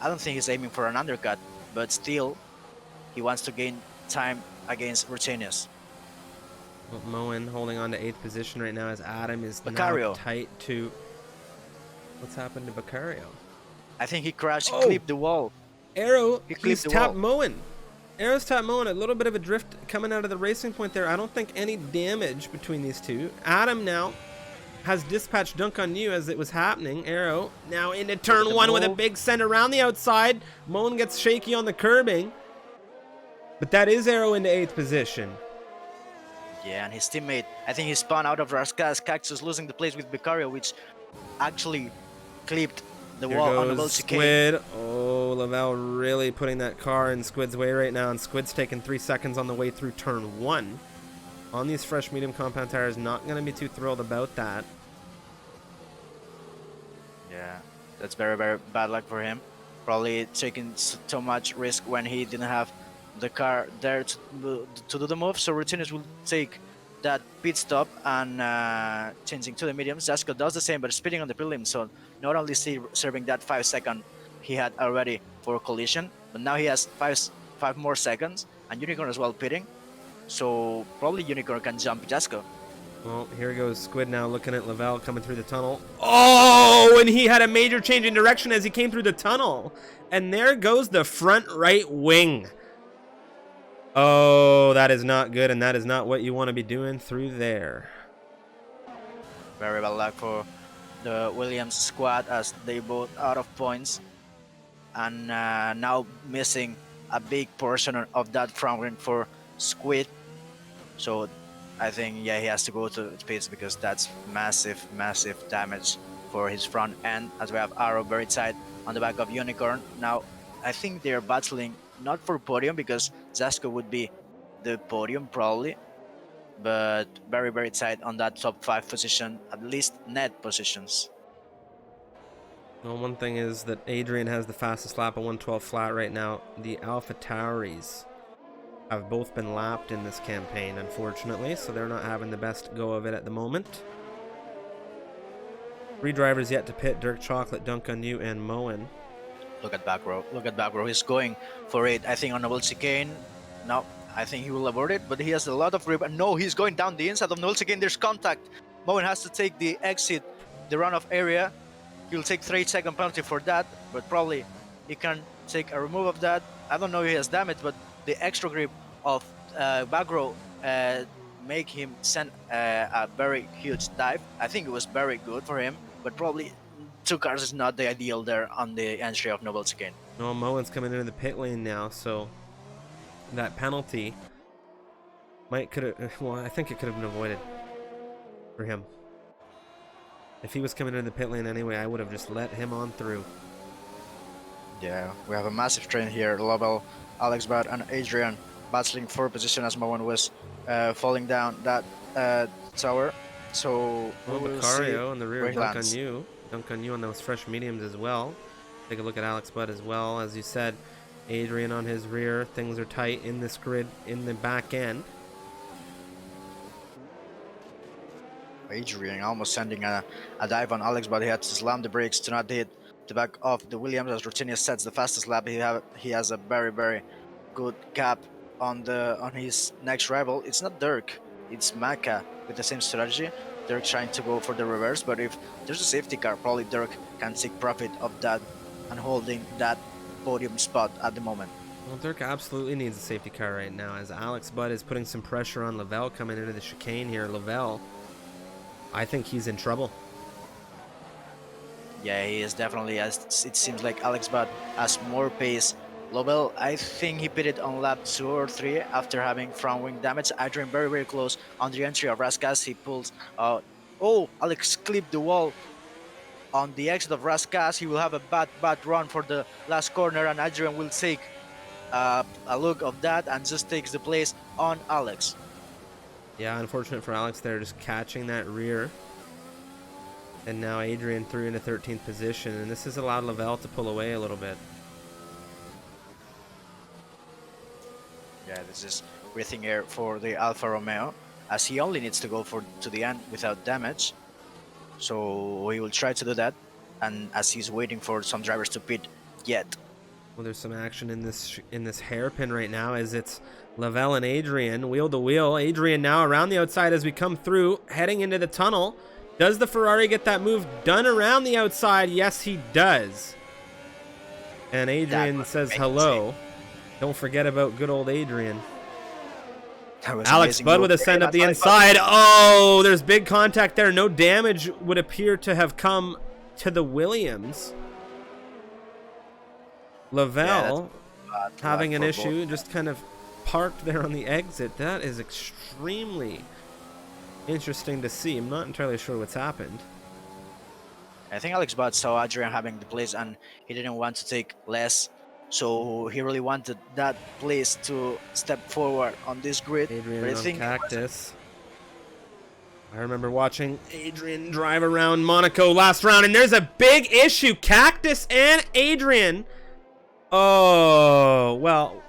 I don't think he's aiming for an undercut, but still he wants to gain time against Rutenius. Well, Moen holding on to 8th position right now as Adam is Beccario. now tight to... What's happened to Beccario? I think he crashed, clipped the wall. Arrow, he's tapped Moen. Arrow's tapped Moen. A little bit of a drift coming out of the racing point there. I don't think any damage between these two. Adam now has dispatched Dunk on You as it was happening. Arrow now into turn 1 with a big send around the outside. Moen gets shaky on the curbing. But that is Arrow into 8th position. Yeah, and his teammate, I think he spun out of Raskas, Cactus losing the place with Beccario, which actually clipped the wall on the World chicane. Squid. Oh, Lavelle really putting that car in Squid's way right now, and Squid's taking 3 seconds on the way through turn 1. On these fresh medium compound tires, not going to be too thrilled about that. Yeah, that's very, very bad luck for him. Probably taking so much risk when he didn't have the car there to do the move. So Rutenius will take that pit stop and changing to the mediums. Zasco does the same, but speeding on the prelim. So not only serving that 5 second he had already for collision, but now he has five more seconds, and Unicorn as well pitting. So probably Unicorn can jump Jasco. Well, here goes Squid now looking at Lavelle coming through the tunnel. Oh, and he had a major change in direction as he came through the tunnel. And there goes the front right wing. Oh, that is not good, and that is not what you want to be doing through there. Very bad luck for the Williams squad as they both out of points. And now missing a big portion of that front wing for Squid. So I think, yeah, he has to go to pits because that's massive, massive damage for his front end. As we have Arrow very tight on the back of Unicorn. Now, I think they're battling not for podium because Zasco would be the podium probably, but very, very tight on that top 5 position, at least net positions. Well, one thing is that Adrian has the fastest lap of 112 flat right now. The Alpha Tauris have both been lapped in this campaign, unfortunately, so they're not having the best go of it at the moment. 3 drivers yet to pit: Dirk Chocolate, Dunk on You, and Moen. Look at back row. Look at back row. He's going for it. I think on Noble chicane. No, I think he will avoid it, but he has a lot of grip. And no, he's going down the inside of Noble chicane. There's contact. Moen has to take the exit, the runoff area. He'll take 3-second penalty for that, but probably he can take a remove of that. I don't know if he has damage, but the extra grip of back row make him send a very huge dive. I think it was very good for him, but probably 2 cars is not the ideal there on the entry of Noble chicane. No, Moen's coming into the pit lane now, so that penalty I think it could have been avoided for him. If he was coming into the pit lane anyway, I would have just let him on through. Yeah, we have a massive train here. Lovell, Alex Brad, and Adrian battling for position as Moen was falling down that tower. So Beccario in the rear, Dunk on You. Dunk on You on those fresh mediums as well. Take a look at Alex Budd as well. As you said, Adrian on his rear. Things are tight in this grid in the back end. Adrian almost sending a dive on Alex, but he had to slam the brakes to not hit the back of the Williams as Rutenius sets the fastest lap. He has a very, very good gap on his next rival. It's not Dirk, it's Maka with the same strategy. Dirk trying to go for the reverse, but if there's a safety car, probably Dirk can take profit of that and holding that podium spot at the moment. Well, Dirk absolutely needs a safety car right now, as Alex Budd is putting some pressure on Lavelle coming into the chicane here. Lavelle, I think he's in trouble. Yeah, he is definitely. As it seems like Alex Budd has more pace. Lovell, I think he pitted on lap 2 or 3 after having front wing damage. Adrian very close on the entry of Raskas. He pulls out. Oh, Alex clipped the wall on the exit of Raskas. He will have a bad run for the last corner, and Adrian will take a look of that and just takes the place on Alex. Yeah, unfortunate for Alex there, just catching that rear. And now Adrian through into 13th position, and this has allowed Lavelle to pull away a little bit. Yeah, this is breathing air for the Alfa Romeo, as he only needs to go to the end without damage. So he will try to do that, and as he's waiting for some drivers to pit yet. Well, there's some action in this hairpin right now, as it's Lavelle and Adrian wheel to wheel. Adrian now around the outside as we come through, heading into the tunnel. Does the Ferrari get that move done around the outside? Yes, he does. And Adrian says hello. Don't forget about good old Adrian. Alex Budd with a send up the inside. Oh, there's big contact there. No damage would appear to have come to the Williams. Lavelle having an issue, just kind of parked there on the exit. That is extremely interesting to see. I'm not entirely sure what's happened. I think Alex Budd saw Adrian having the place and he didn't want to take less. So he really wanted that place to step forward on this grid. Adrian on Cactus. I remember watching Adrian drive around Monaco last round, and there's a big issue. Cactus and Adrian. Oh, well.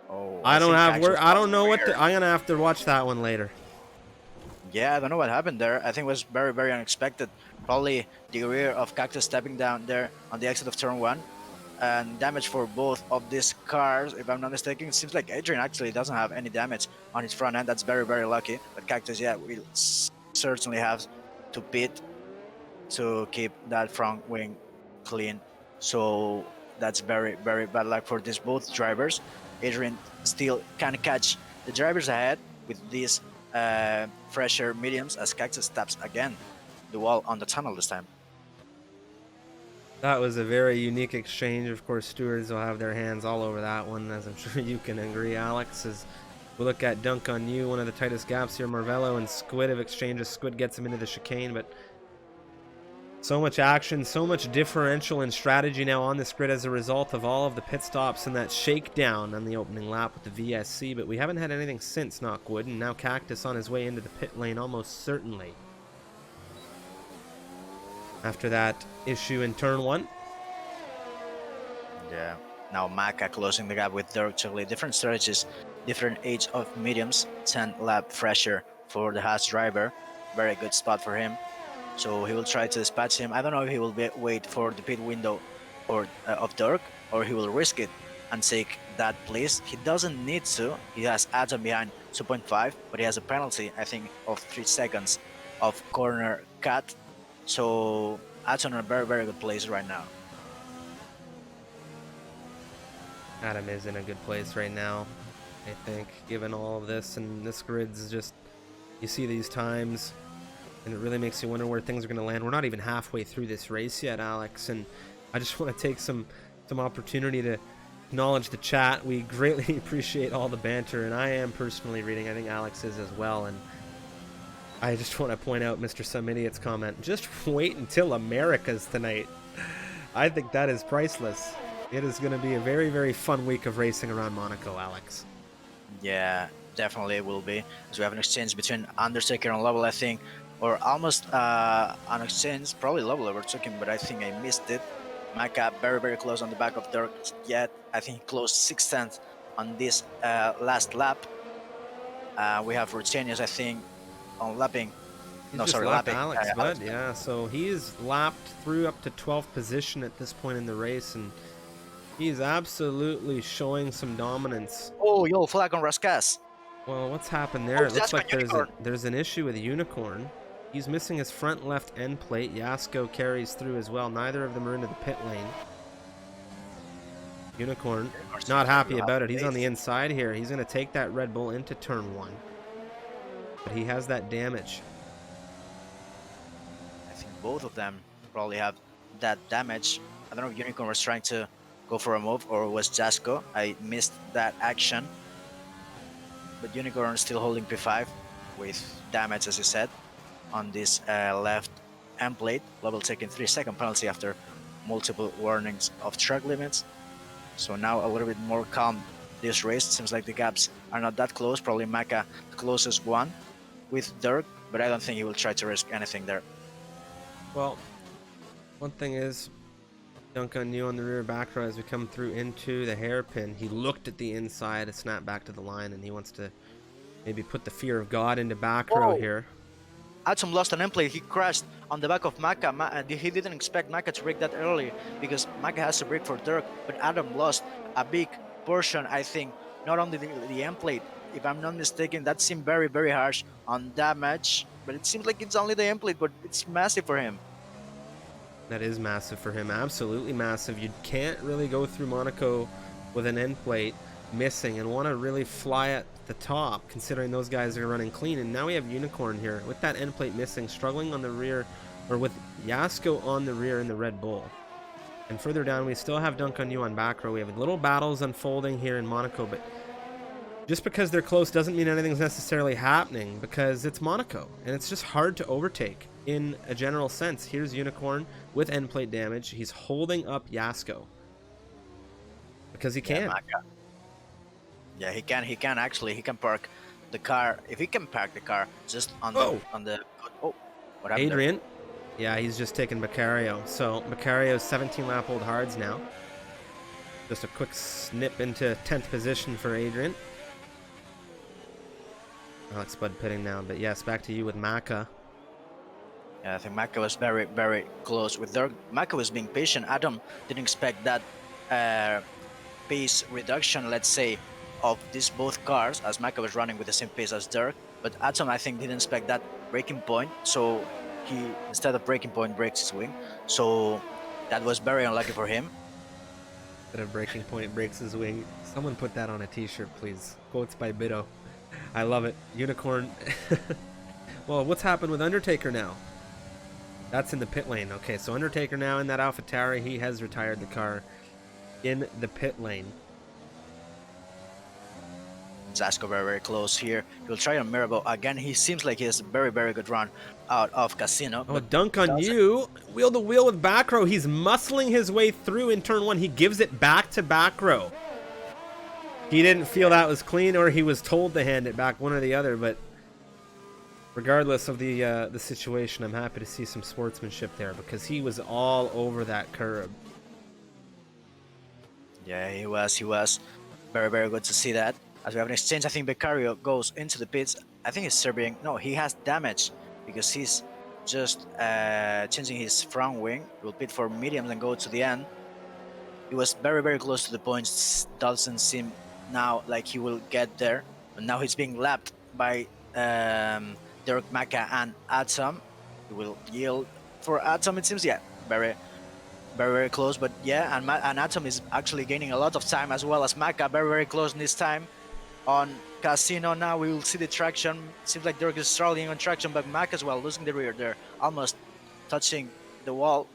Oh, I don't know what I'm going to have to watch that one later. Yeah, I don't know what happened there. I think it was very unexpected. Probably the rear of Cactus stepping down there on the exit of turn 1. And damage for both of these cars, if I'm not mistaken. It seems like Adrian actually doesn't have any damage on his front end. That's very lucky. But Cactus, yeah, will certainly have to pit to keep that front wing clean. So that's very bad luck for these both drivers. Adrian still can catch the drivers ahead with these fresher mediums, as Cactus taps again the wall on the tunnel this time. That was a very unique exchange. Of course, stewards will have their hands all over that one, as I'm sure you can agree, Alex. As we look at Dunk on You, one of the tightest gaps here. Marvello and Squid have exchanged. Squid gets him into the chicane, but so much action, so much differential in strategy now on this grid as a result of all of the pit stops and that shakedown on the opening lap with the VSC. But we haven't had anything since, knock wood, and now Cactus on his way into the pit lane almost certainly. After that issue in turn 1. Yeah. Now Maka closing the gap with Dirk Chugley. Different strategies, different age of mediums. 10 lap fresher for the Haas driver. Very good spot for him. So he will try to dispatch him. I don't know if he will wait for the pit window of Dirk, or he will risk it and take that place. He doesn't need to. He has Adam behind 2.5, but he has a penalty, I think, of 3 seconds of corner cut. So Ad's in a very good place right now. Adam is in a good place right now, I think, given all of this. And this grid's just, you see these times, and it really makes you wonder where things are going to land. We're not even halfway through this race yet, Alex, and I just want to take some opportunity to acknowledge the chat. We greatly appreciate all the banter, and I am personally reading. I think Alex is as well, and I just want to point out Mr. Some Idiot's comment. Just wait until America's tonight. I think that is priceless. It is going to be a very fun week of racing around Monaco, Alex. Yeah, definitely it will be. As we have an exchange between Undertaker and Lovell, I think, or almost an exchange, probably Lovell overtook him, but I think I missed it. Maka very close on the back of Dirk, yet I think he closed 6/10 on this last lap. We have Rutenius, I think, on lapping. Lapping Alex Budd, yeah. So he's lapped through up to 12th position at this point in the race, and he's absolutely showing some dominance. Oh, yo, flag on Raskas. Well, what's happened there? It looks like there's an issue with Unicorn. He's missing his front left end plate. Yasko carries through as well. Neither of them are into the pit lane. Unicorn Unicorn's not happy will have about it. He's on the faith. inside here. He's going to take that Red Bull into turn 1. But he has that damage. I think both of them probably have that damage. I don't know if Unicorn was trying to go for a move or it was Jasko. I missed that action. But Unicorn is still holding P5 with damage, as you said, on this left end plate. Level taking 3-second penalty after multiple warnings of track limits. So now a little bit more calm this race. Seems like the gaps are not that close. Probably Maka the closest one with Dirk, but I don't think he will try to risk anything there. Well, one thing is, dunk on you on the rear back row as we come through into the hairpin. He looked at the inside, snapped back to the line, and he wants to maybe put the fear of God into back row here. Atom lost an end plate. He crashed on the back of Maka. He didn't expect Maka to break that early because Maka has to break for Dirk, but Adam lost a big portion, I think, not only the end plate. If I'm not mistaken, that seemed very, very harsh on damage, but it seems like it's only the end plate, but it's massive for him. That is massive for him. Absolutely massive. You can't really go through Monaco with an end plate missing and want to really fly at the top, considering those guys are running clean. And now we have Unicorn here with that end plate missing, struggling on the rear, or with Jasko on the rear in the Red Bull. And further down, we still have Dunk on You on back row. We have little battles unfolding here in Monaco, but just because they're close doesn't mean anything's necessarily happening, because it's Monaco, and it's just hard to overtake in a general sense. Here's Unicorn with end plate damage. He's holding up Jasko because he can. Yeah, he can actually. He can park the car. If he can park the car just on the what happened Adrian. there? Yeah, he's just taken Beccario. So Beccario's 17 lap old hards now. Just a quick snip into 10th position for Adrian. Alex Bud pitting now, but yes, back to you with Maka. Yeah, I think Maka was very, very close with Dirk. Maka was being patient. Adam didn't expect that pace reduction, let's say, of these both cars, as Maka was running with the same pace as Dirk. But Adam, I think, didn't expect that braking point, so he, instead of braking point, breaks his wing. So that was very unlucky for him. Instead of breaking point, breaks his wing. Someone put that on a t-shirt, please. Quotes by Bido. I love it. Unicorn. Well, what's happened with Undertaker now? That's in the pit lane. Okay, so Undertaker now in that AlphaTauri. He has retired the car in the pit lane. Jasko very, very close here. He'll try on Mirabo. Again, he seems like he has a very, very good run out of Casino. Oh, Dunk on You. Wheel to wheel with back row. He's muscling his way through in turn 1. He gives it back to back row. He didn't feel that was clean, or he was told to hand it back, one or the other, but regardless of the situation, I'm happy to see some sportsmanship there, because he was all over that curb. Yeah, he was. Very, very good to see that. As we have an exchange, I think Beccario goes into the pits. I think he's serving. No, he has damage because he's just changing his front wing. Will pit for mediums and go to the end. He was very, very close to the points. Doesn't seem now like he will get there. But now he's being lapped by Dirk, Maka, and Atom. He will yield for Atom, it seems. Yeah, very, very, very close. But yeah, and Atom is actually gaining a lot of time as well as Maka. Very, very close in this time. On Casino now, we will see the traction. Seems like Dirk is struggling on traction, but Maka as well, losing the rear there. Almost touching the wall.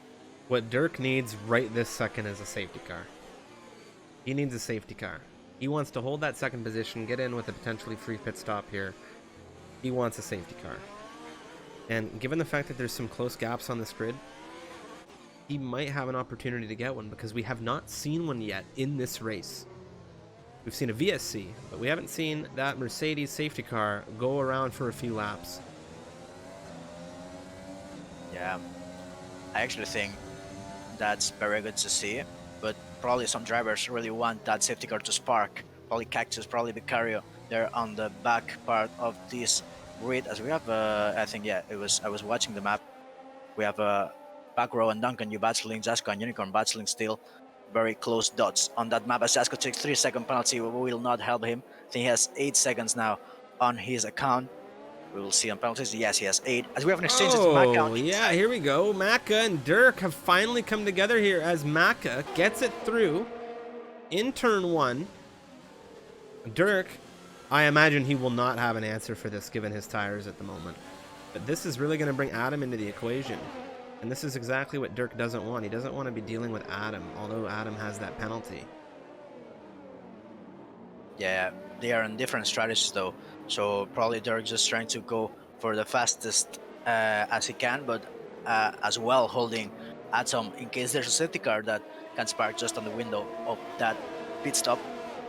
What Dirk needs right this second is a safety car. He needs a safety car. He wants to hold that second position, get in with a potentially free pit stop here. He wants a safety car. And given the fact that there's some close gaps on this grid, he might have an opportunity to get one, because we have not seen one yet in this race. We've seen a VSC, but we haven't seen that Mercedes safety car go around for a few laps. Yeah, I actually think that's very good to see, but probably some drivers really want that safety car to spark. Probably Cactus, probably Beccario. They're on the back part of this grid, as we have, I think, yeah, I was watching the map. We have back row and Duncan, you battling, Jasko and Unicorn battling still. Very close dots on that map, as Jasko takes 3-second penalty. We will not help him. I think he has 8 seconds now on his account. We will see on penalties. Yes, he has 8. As we have an exchange, it's Maka on the yeah, inside. here we go. Maka and Dirk have finally come together here as Maka gets it through. in turn one, Dirk, I imagine he will not have an answer for this given his tires at the moment. But this is really going to bring Adam into the equation. And this is exactly what Dirk doesn't want. He doesn't want to be dealing with Adam, although Adam has that penalty. Yeah, they are on different strategies though. So probably Dirk just trying to go for the fastest as he can, but as well holding Atom in case there's a safety car that can spark just on the window of that pit stop.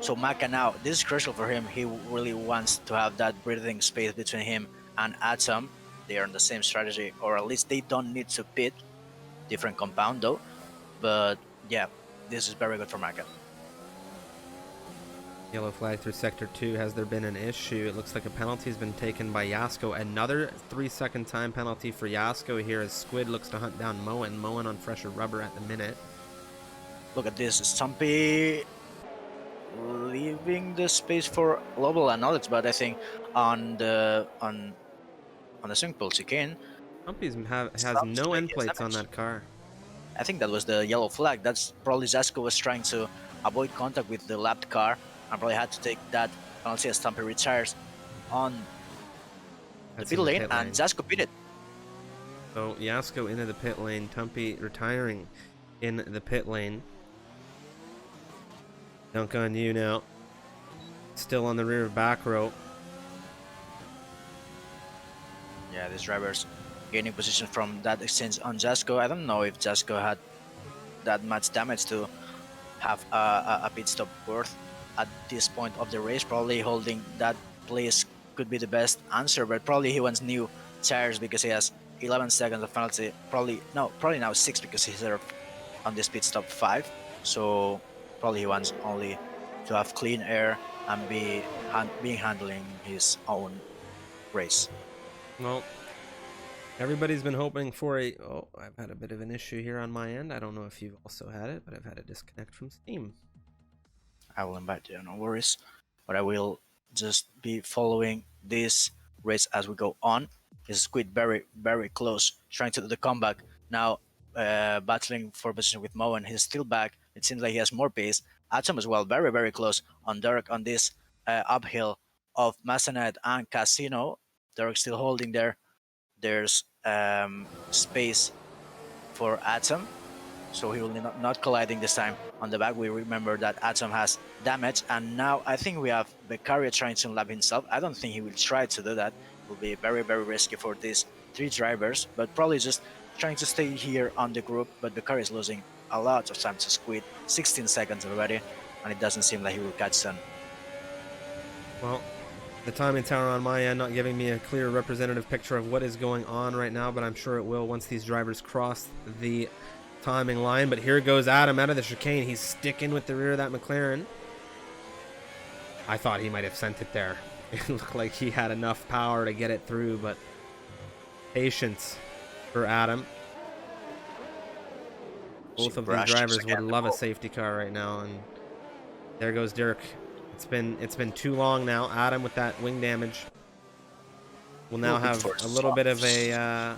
So Maka now, this is crucial for him. He really wants to have that breathing space between him and Atom. They are on the same strategy, or at least they don't need to pit. Different compound though. But yeah, this is very good for Maka. Yellow flag through sector 2. Has there been an issue? It looks like a penalty has been taken by Yasko. Another 3-second time penalty for Yasko here as Squid looks to hunt down Moen. Moen on fresher rubber at the minute. Look at this. Stumpy leaving the space for Lobel and Alex, but I think on the swing pull chicane, Stumpy's has no end plates on that car. I think that was the yellow flag. That's probably Zasko was trying to avoid contact with the lapped car and probably had to take that penalty as Stumpy retires on the pit lane, and Zasko pitted. So Yasko into the pit lane, Tumpy retiring in the pit lane. Dunk on you now. Still on the rear back row. Yeah, these drivers gaining position from that exchange on Jasko. I don't know if Jasko had that much damage to have a pit stop worth at this point of the race. Probably holding that place could be the best answer, but probably he wants new tires because he has 11 seconds of penalty. Probably now 6 because he's there on this pit stop 5. So probably he wants only to have clean air and being handling his own race. Well, everybody's been hoping for a... Oh, I've had a bit of an issue here on my end. I don't know if you've also had it, but I've had a disconnect from Steam. I will invite you, no worries. But I will just be following this race as we go on. Is Squid very, very close, trying to do the comeback. Now battling for position with Moen. He's still back. It seems like he has more pace. Atom as well, very, very close on Derek on this uphill of Massanet and Casino. Derek still holding there. There's space for Atom, so he will not colliding this time on the back. We remember that Atom has damage, and now I think we have Beccaria trying to lap himself. I don't think he will try to do that. It will be very, very risky for these 3 drivers, but probably just trying to stay here on the group. But Beccaria is losing a lot of time to Squid, 16 seconds already, and it doesn't seem like he will catch them. Well, the timing tower on my end not giving me a clear representative picture of what is going on right now, but I'm sure it will once these drivers cross the timing line. But here goes Adam out of the chicane. He's sticking with the rear of that McLaren. I thought he might have sent it there. It looked like he had enough power to get it through, but patience for Adam. Both of these drivers would love a safety car right now, and there goes Dirk. It's been too long now. Adam with that wing damage will now have a little bit of a...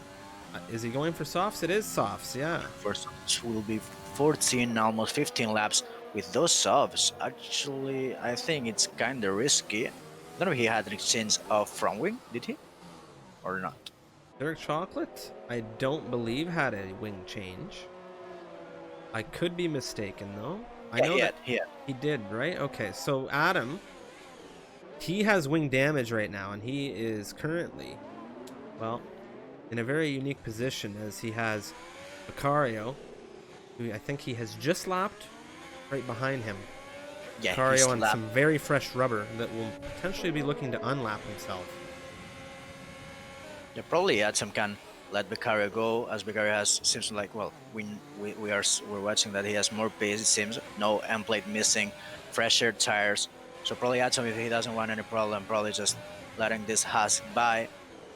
is he going for softs? It is softs, yeah. First will be 14, almost 15 laps with those softs. Actually, I think it's kind of risky. I don't know if he had an exchange of front wing, did he? Or not? Dirk Chocolate, I don't believe had a wing change. I could be mistaken, though. I know he did, right? Okay, so Adam, he has wing damage right now, and he is currently, well, in a very unique position as he has Beccaria, who I think he has just lapped right behind him. Yeah, Beccaria on some very fresh rubber that will potentially be looking to unlap himself. Yeah, probably Adam can let Beccaria go, as Beccaria has seems like, well, we're watching that he has more pace, it seems. No end plate missing, fresher tires. So probably Atom, if he doesn't want any problem, probably just letting this Haas by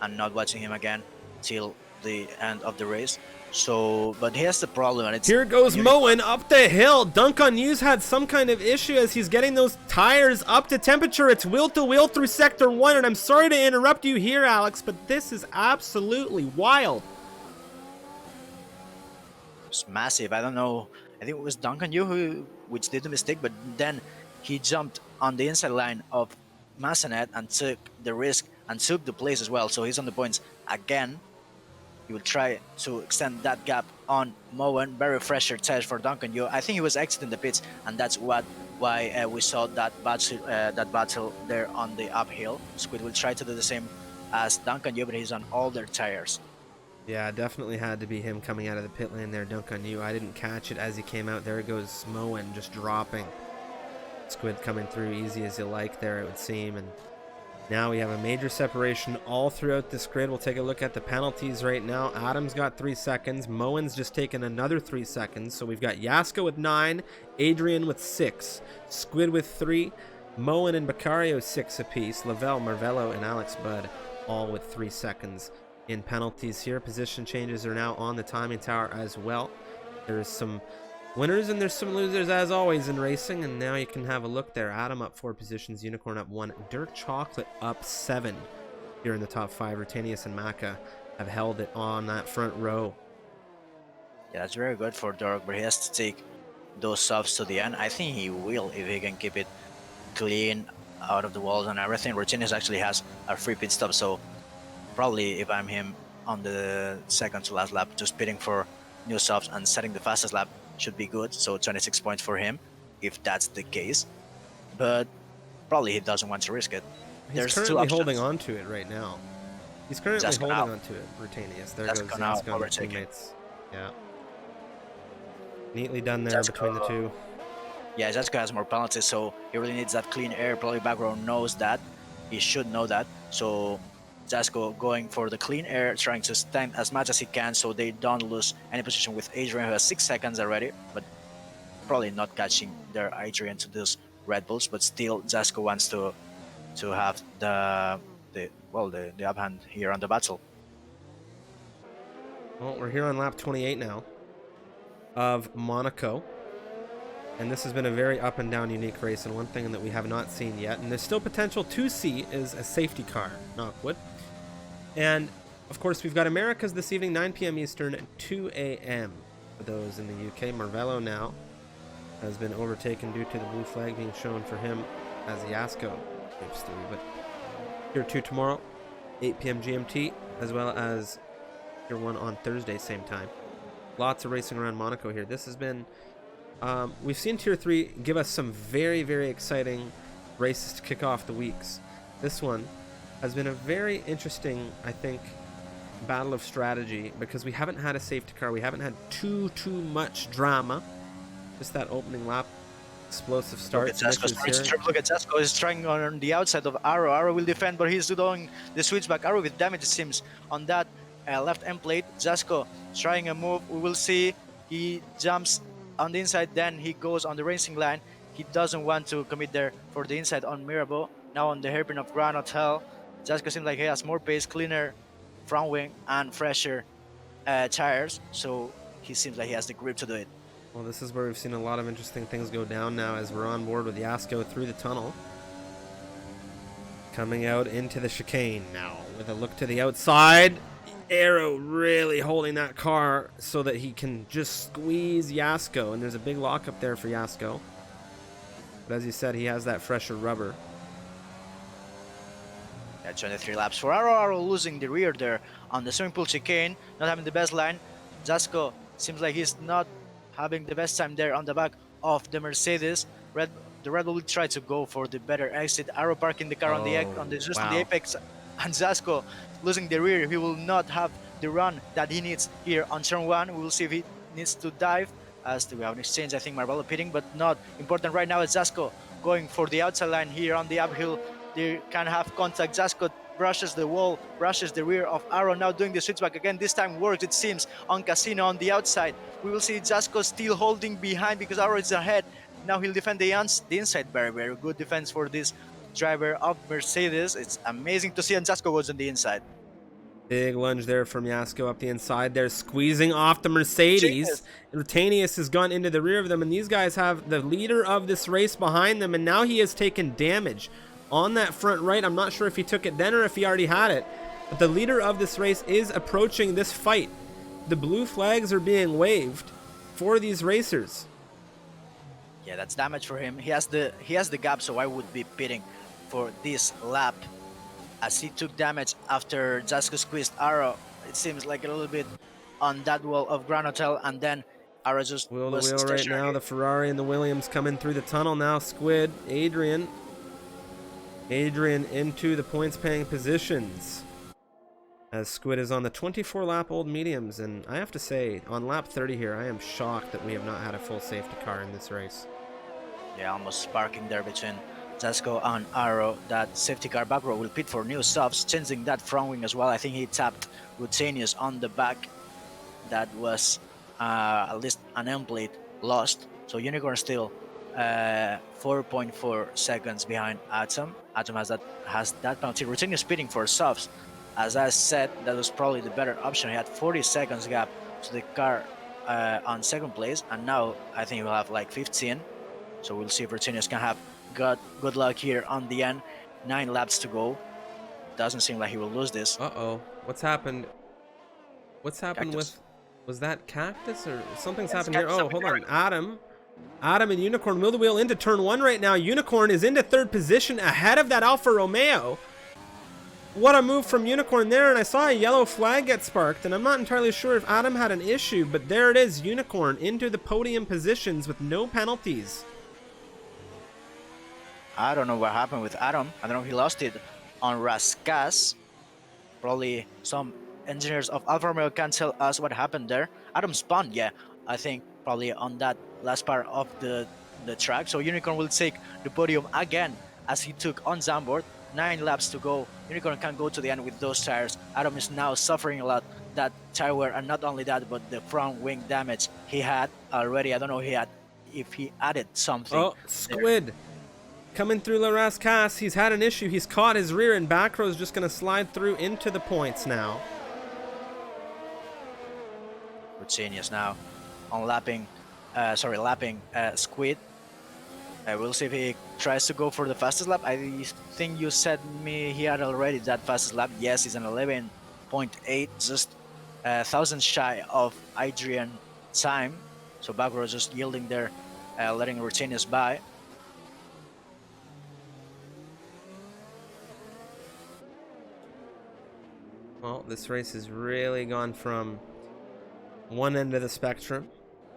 and not watching him again till the end of the race. So, but here's the problem, and it's... Here goes Moen up the hill. Dunk on You's had some kind of issue as he's getting those tires up to temperature. It's wheel-to-wheel through Sector 1, and I'm sorry to interrupt you here, Alex, but this is absolutely wild. It's massive. I don't know I think it was Duncan Yu who which did the mistake, but then he jumped on the inside line of Massanet and took the risk and took the place as well. So he's on the points again. He will try to extend that gap on Moen. Very fresher test for Duncan Yu. I think he was exiting the pits, and that's why we saw that battle there on the uphill. Squid will try to do the same as Duncan Yu, but he's on all their tires. Yeah, definitely had to be him coming out of the pit lane there, Duncan Yu. I didn't catch it as he came out. There goes Moen just dropping. Squid coming through easy as you like there, it would seem. And now we have a major separation all throughout this grid. We'll take a look at the penalties right now. Adam's got 3 seconds. Moen's just taken another 3 seconds. So we've got Yasko with 9, Adrian with 6, Squid with 3, Moen and Beccario 6 apiece, Lavelle, Marvello, and Alex Budd all with 3 seconds in penalties here. Position changes are now on the timing tower as well. There's some winners and there's some losers as always in racing, and now you can have a look there. Adam up 4 positions, Unicorn up 1, Dirk Chocolate up 7 here in the top 5. Rutanius and Maka have held it on that front row. Yeah, that's very good for Dirk, but he has to take those softs to the end. I think he will if he can keep it clean out of the walls and everything. Rutanius actually has a free pit stop, so probably if I'm him on the second to last lap, just pitting for new softs and setting the fastest lap should be good. So 26 points for him if that's the case, but probably he doesn't want to risk it. He's currently holding on to it right now. He's currently holding on to it, Rutanius. There goes Zasko and his teammates. Yeah. Neatly done there between the two. Yeah, Zasko has more penalties, so he really needs that clean air. Probably back row knows that. He should know that. So Zasko going for the clean air, trying to stand as much as he can so they don't lose any position with Adrian, who has 6 seconds already, but probably not catching their Adrian to those Red Bulls, but still Zasko wants to have the uphand here on the battle. Well, we're here on lap 28 now of Monaco. And this has been a very up and down unique race, and one thing that we have not seen yet, and there's still potential to see, is a safety car, knock wood. And of course we've got Americas this evening, 9 p.m. Eastern, 2 a.m. for those in the UK. Marvello now has been overtaken due to the blue flag being shown for him as Yasko moves through. But Tier 2 tomorrow, 8 p.m. GMT, as well as Tier 1 on Thursday, same time. Lots of racing around Monaco here. This has been we've seen Tier 3 give us some very, very exciting races to kick off the weeks. This one has been a very interesting, I think, battle of strategy, because we haven't had a safety car. We haven't had too much drama. Just that opening lap, explosive start. Look at Zasko. He's trying on the outside of Arrow. Arrow will defend, but he's doing the switchback. Arrow with damage, it seems, on that left end plate. Zasko trying a move. We will see. He jumps on the inside, then he goes on the racing line. He doesn't want to commit there for the inside on Mirabeau. Now on the hairpin of Grand Hotel, Zasko seems like he has more pace, cleaner front wing, and fresher tires. So he seems like he has the grip to do it. Well, this is where we've seen a lot of interesting things go down now as we're on board with Yasko through the tunnel. Coming out into the chicane now with a look to the outside. Arrow really holding that car so that he can just squeeze Yasko, and there's a big lockup there for Yasko. But as you said, he has that fresher rubber. Yeah, 23 laps for Arrow. Arrow losing the rear there on the swimming pool chicane, not having the best line. Zasko seems like he's not having the best time there on the back of the Mercedes. The Red Bull will try to go for the better exit. Arrow parking the car on the apex, and Zasko losing the rear. He will not have the run that he needs here on turn 1. We will see if he needs to dive, as we have an exchange. I think Marvello pitting, but not important right now. It's Zasko going for the outside line here on the uphill. They can have contact. Zasko brushes the wall, brushes the rear of Arrow, now doing the switchback again. This time works, it seems, on Casino on the outside. We will see Zasko still holding behind because Arrow is ahead. Now he'll defend the inside. Very, very good defense for this driver of Mercedes. It's amazing to see, and Zasko goes on the inside. Big lunge there from Yasko up the inside. They're squeezing off the Mercedes. Rutanius has gone into the rear of them, and these guys have the leader of this race behind them, and now he has taken damage on that front right. I'm not sure if he took it then or if he already had it, but the leader of this race is approaching this fight. The blue flags are being waved for these racers. Yeah, that's damage for him. He has the gap, so I would be bidding for this lap, as he took damage after Jasko squeezed Arrow. It seems like a little bit on that wall of Grand Hotel, and then Arrow just Wheel to was wheel right stationary. now. The Ferrari and the Williams coming through the tunnel now. Squid, Adrian into the points paying positions, as Squid is on the 24 lap old mediums. And I have to say, on lap 30 here, I am shocked that we have not had a full safety car in this race. Yeah, almost sparking there between Jasko and Arrow. That safety car back row will pit for new softs, changing that front wing as well. I think he tapped Rutenius on the back. That was at least an end plate lost. So Unicorn still 4.4 seconds behind Atom. Atom has that penalty. Rutenius pitting for softs. As I said, that was probably the better option. He had 40 seconds gap to the car on second place, and now I think he'll have like 15. So we'll see if Rutenius can have good luck here on the end. 9 laps to go. Doesn't seem like he will lose this. Uh-oh. What's happened? What's happened Cactus. with... Was that Cactus or something's Yes, happened here? Cactus Oh, up hold in on. Adam and Unicorn wheel to wheel into turn 1 right now. Unicorn is into third position ahead of that Alfa Romeo. What a move from Unicorn there, and I saw a yellow flag get sparked, and I'm not entirely sure if Adam had an issue, but there it is, Unicorn into the podium positions with no penalties. I don't know what happened with Adam. I don't know if he lost it on Raskas. Probably some engineers of Alfa Romeo can tell us what happened there. Adam spun, yeah, I think probably on that last part of the track. So Unicorn will take the podium again, as he took on Zambord. 9 laps to go. Unicorn can go to the end with those tires. Adam is now suffering a lot, that tire wear, and not only that, but the front wing damage he had already. I don't know if he added something. Oh, Squid there. Coming through La Rascasse. He's had an issue. He's caught his rear, and back row is just going to slide through into the points now. Rutenius now on lapping Squid. We'll see if he tries to go for the fastest lap. I think you said me he had already that fastest lap. Yes, he's an 11.8, just 1,000 shy of Adrian time. So back row just yielding there, letting Rutenius by. Well, this race has really gone from one end of the spectrum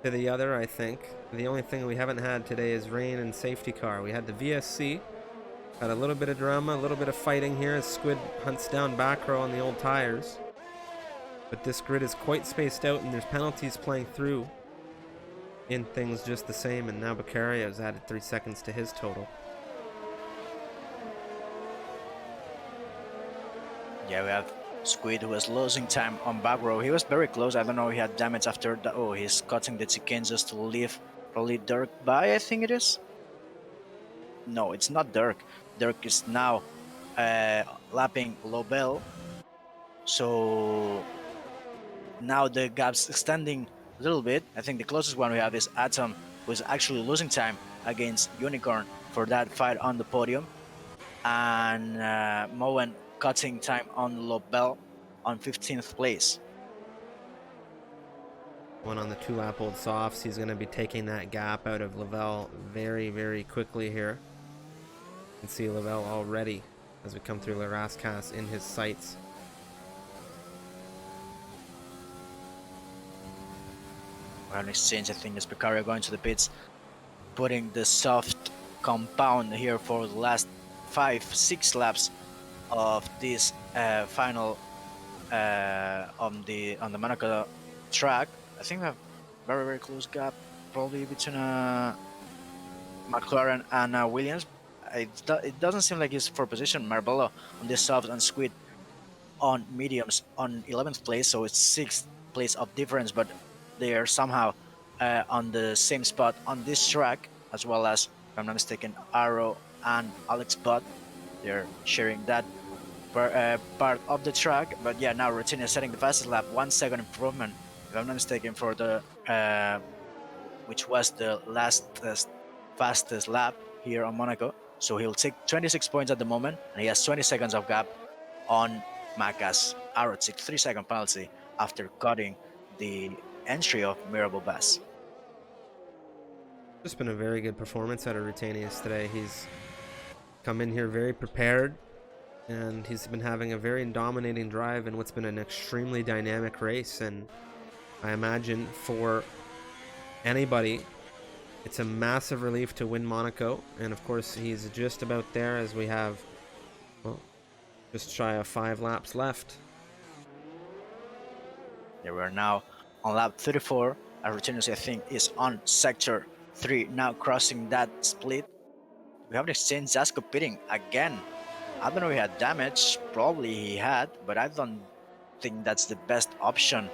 to the other, I think. The only thing we haven't had today is rain and safety car. We had the VSC, had a little bit of drama, a little bit of fighting here as Squid hunts down back row on the old tires. But this grid is quite spaced out, and there's penalties playing through in things just the same, and now Beccaria has added 3 seconds to his total. Yeah, we have Squid, who was losing time on back row. He was very close. I don't know, he had damage after that. Oh, he's cutting the chicane just to leave probably Dirk by, I think it is. No, it's not Dirk. Dirk is now lapping Lobel. So now the gap's extending a little bit. I think the closest one we have is Atom, who's actually losing time against Unicorn for that fight on the podium. And Moen cutting time on Lobel on 15th place. One on the 2-lap old softs. He's going to be taking that gap out of Lavelle very, very quickly here. You can see Lavelle already as we come through La Rascasse in his sights. We have an exchange. I think it's Beccaria going to the pits, putting the soft compound here for the last 5-6 laps of this final on the Monaco track. I think we have very, very close gap probably between McLaren and Williams. It doesn't seem like it's for position. Marbella on this soft and Squid on mediums on 11th place, so it's 6th place of difference, but they are somehow on the same spot on this track, as well as, if I'm not mistaken, Arrow and Alex Butt. They're sharing that part of the track. But yeah, now Rutenius setting the fastest lap, 1 second improvement, if I'm not mistaken, for the which was the last fastest lap here on Monaco. So he'll take 26 points at the moment, and he has 20 seconds of gap on Macas. Arrow took 3-second penalty after cutting the entry of Mirabel Bass. Just been a very good performance out of Rutanius today. He's come in here very prepared, and he's been having a very dominating drive in what's been an extremely dynamic race. And I imagine for anybody, it's a massive relief to win Monaco. And of course, he's just about there as we have, well, just shy of 5 laps left. Yeah, we're now on lap 34. Our Rutanius, I think, is on sector 3, now crossing that split. We haven't exchanged Zasco pitting again. I don't know if he had damage, probably he had, but I don't think that's the best option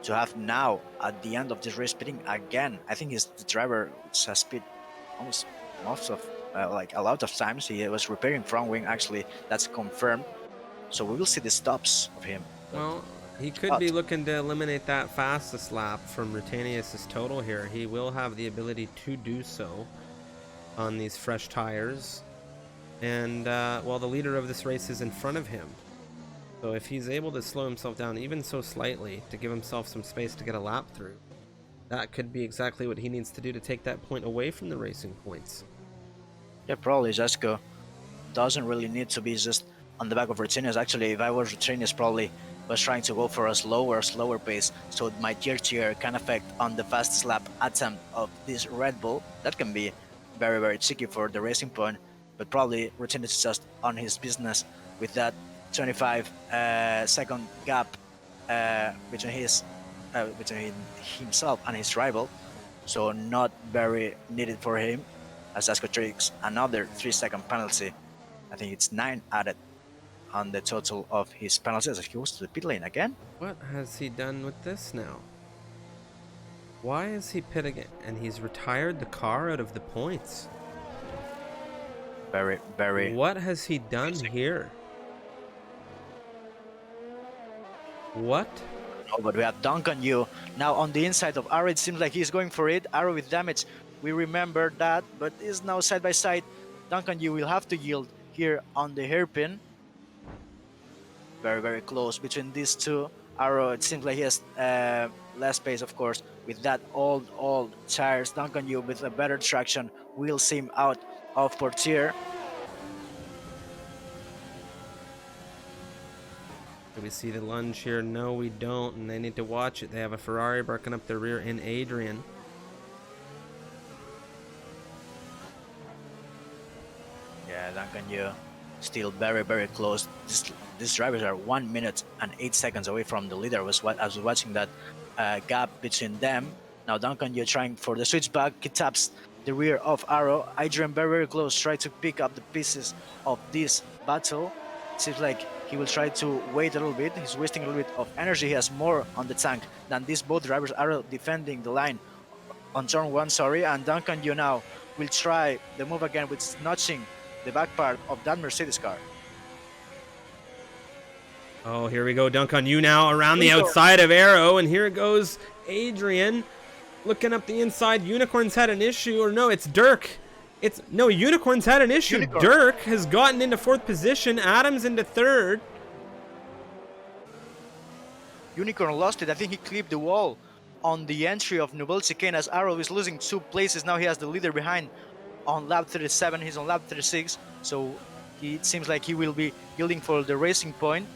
to have now at the end of this race pitting again. I think he's the driver which has pit almost most of, like a lot of times. He was repairing front wing, actually, that's confirmed. So we will see the stops of him. Well, he could be looking to eliminate that fastest lap from Rutanius' total here. He will have the ability to do so on these fresh tires. And, well, the leader of this race is in front of him. So if he's able to slow himself down even so slightly to give himself some space to get a lap through, that could be exactly what he needs to do to take that point away from the racing points. Yeah, probably Zasco doesn't really need to be just on the back of Rutanius. Actually, if I was Rutanius, probably was trying to go for a slower pace, so my tier can affect on the fastest lap attempt of this Red Bull. That can be very, very tricky for the racing point, but probably Rutanius is just on his business with that 25 second gap between himself and his rival, so not very needed for him, as Zasco takes another 3-second penalty. I think it's 9 added on the total of his penalties as he goes to the pit lane again. What has he done with this now? Why is he pit again? And he's retired the car out of the points. Very, very. What has he done here? What? No, but we have Duncan Yu now on the inside of Arrow. It seems like he's going for it. Arrow with damage. We remember that, but is now side by side. Duncan Yu will have to yield here on the hairpin. Very, very close between these two. Arrow, it seems like he has less space, of course, with that old tires. Duncan Yu with a better traction will see him out of Portier. Do we see the lunge here? No, we don't, and they need to watch it. They have a Ferrari barking up their rear in Adrian. Yeah, Duncan Yu still very, very close. These drivers are 1 minute and 8 seconds away from the leader. I was watching that gap between them. Now Duncan Yu trying for the switchback. He taps the rear of Arrow. Adrian very, very close. Try to pick up the pieces of this battle. Seems like he will try to wait a little bit. He's wasting a little bit of energy. He has more on the tank than these both drivers. Arrow defending the line on turn 1, sorry. And Duncan Yu now will try the move again with notching the back part of that Mercedes car. Oh, here we go. Duncan Yu now around the outside of Arrow, and here goes Adrian looking up the inside. Unicorn's had an issue, or no, it's Dirk. Unicorn's had an issue. Dirk has gotten into 4th position. Adam's into 3rd. Unicorn lost it. I think he clipped the wall on the entry of Nouvelle Chicane as Arrow is losing 2 places. Now he has the leader behind on lap 37. He's on lap 36. So it seems like he will be yielding for the racing point.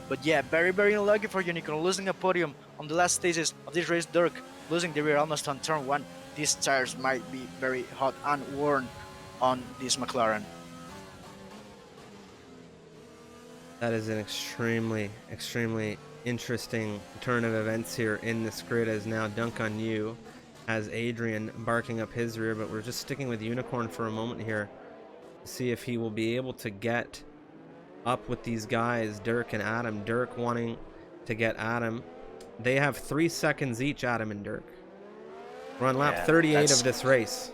But yeah, very, very unlucky for Unicorn, losing a podium on the last stages of this race. Dirk losing the rear almost on turn 1. These tires might be very hot and worn on this McLaren. That is an extremely interesting turn of events here in this grid, as now Duncan Yu has Adrian barking up his rear, but we're just sticking with Unicorn for a moment here to see if he will be able to get up with these guys, Dirk and Adam. Dirk wanting to get Adam. They have 3 seconds each, Adam and Dirk. We're on lap 38 of this race.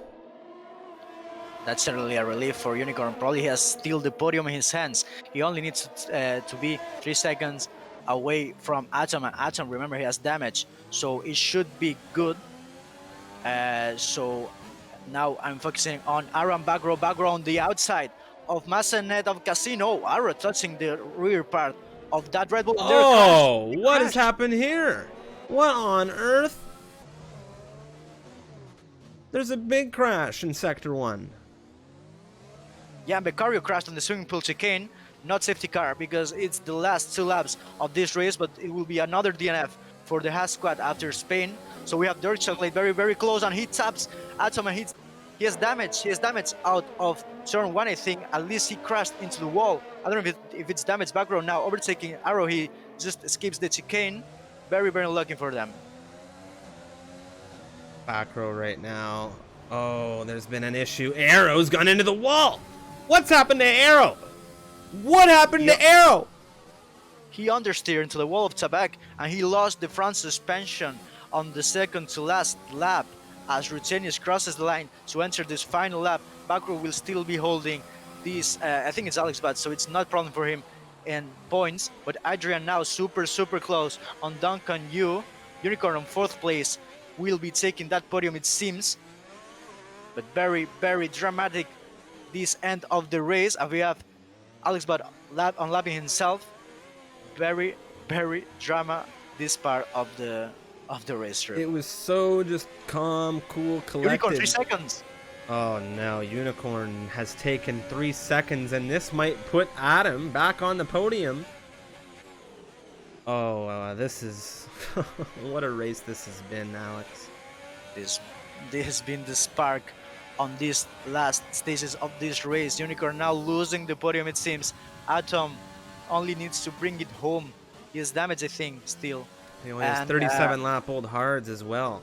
That's certainly a relief for Unicorn. Probably he has still the podium in his hands. He only needs to be 3 seconds away from Atom, and Atom, remember, he has damage, so it should be good. So now I'm focusing on Aaron Bagro on the outside of Massenet of Casino. Arrow touching the rear part of that Red Bull. Oh, what has happened here? What on earth? There's a big crash in Sector 1. Yeah, Beccario crashed on the swimming pool chicane, not safety car, because it's the last 2 laps of this race, but it will be another DNF for the Haas squad after Spain. So we have Dirk Chocolate very, very close, and he taps Atom, and he has damage. He has damage out of turn 1, I think. At least he crashed into the wall. I don't know if it's damage background now. Overtaking Arrow, he just escapes the chicane. Very, very lucky for them. Back row right now. Oh, there's been an issue. Arrow's gone into the wall. What's happened to Arrow? What happened to Arrow? He understeered into the wall of Tabak, and he lost the front suspension on the second to last lap as Rutenius crosses the line to enter this final lap. Backrow will still be holding this, I think it's Alex Bad, so it's not a problem for him in points, but Adrian now super close on Duncan Yu. Unicorn on 4th place will be taking that podium, it seems, but very dramatic this end of the race, and we have Alex Bad unlapping himself. Very drama this part of the race trip. It was so just calm, cool, collected. Unicorn 3 seconds. Oh no, Unicorn has taken 3 seconds, and this might put Adam back on the podium. Oh, this is what a race this has been, Alex. This has been the spark on these last stages of this race. Unicorn now losing the podium, it seems. Atom only needs to bring it home. He has damage, I think, still. He only has 37 lap old hards as well.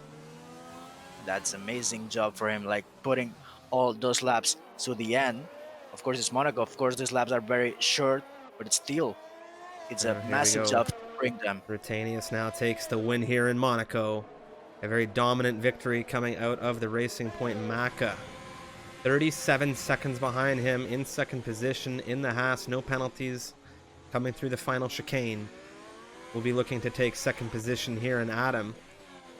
That's amazing job for him, like putting all those laps to the end. Of course, it's Monaco. Of course, these laps are very short, but it's a massive job to bring them. Rutenius now takes the win here in Monaco. A very dominant victory coming out of the Racing Point Maka. 37 seconds behind him in second position in the Haas. No penalties coming through the final chicane. We'll be looking to take second position here in Adam.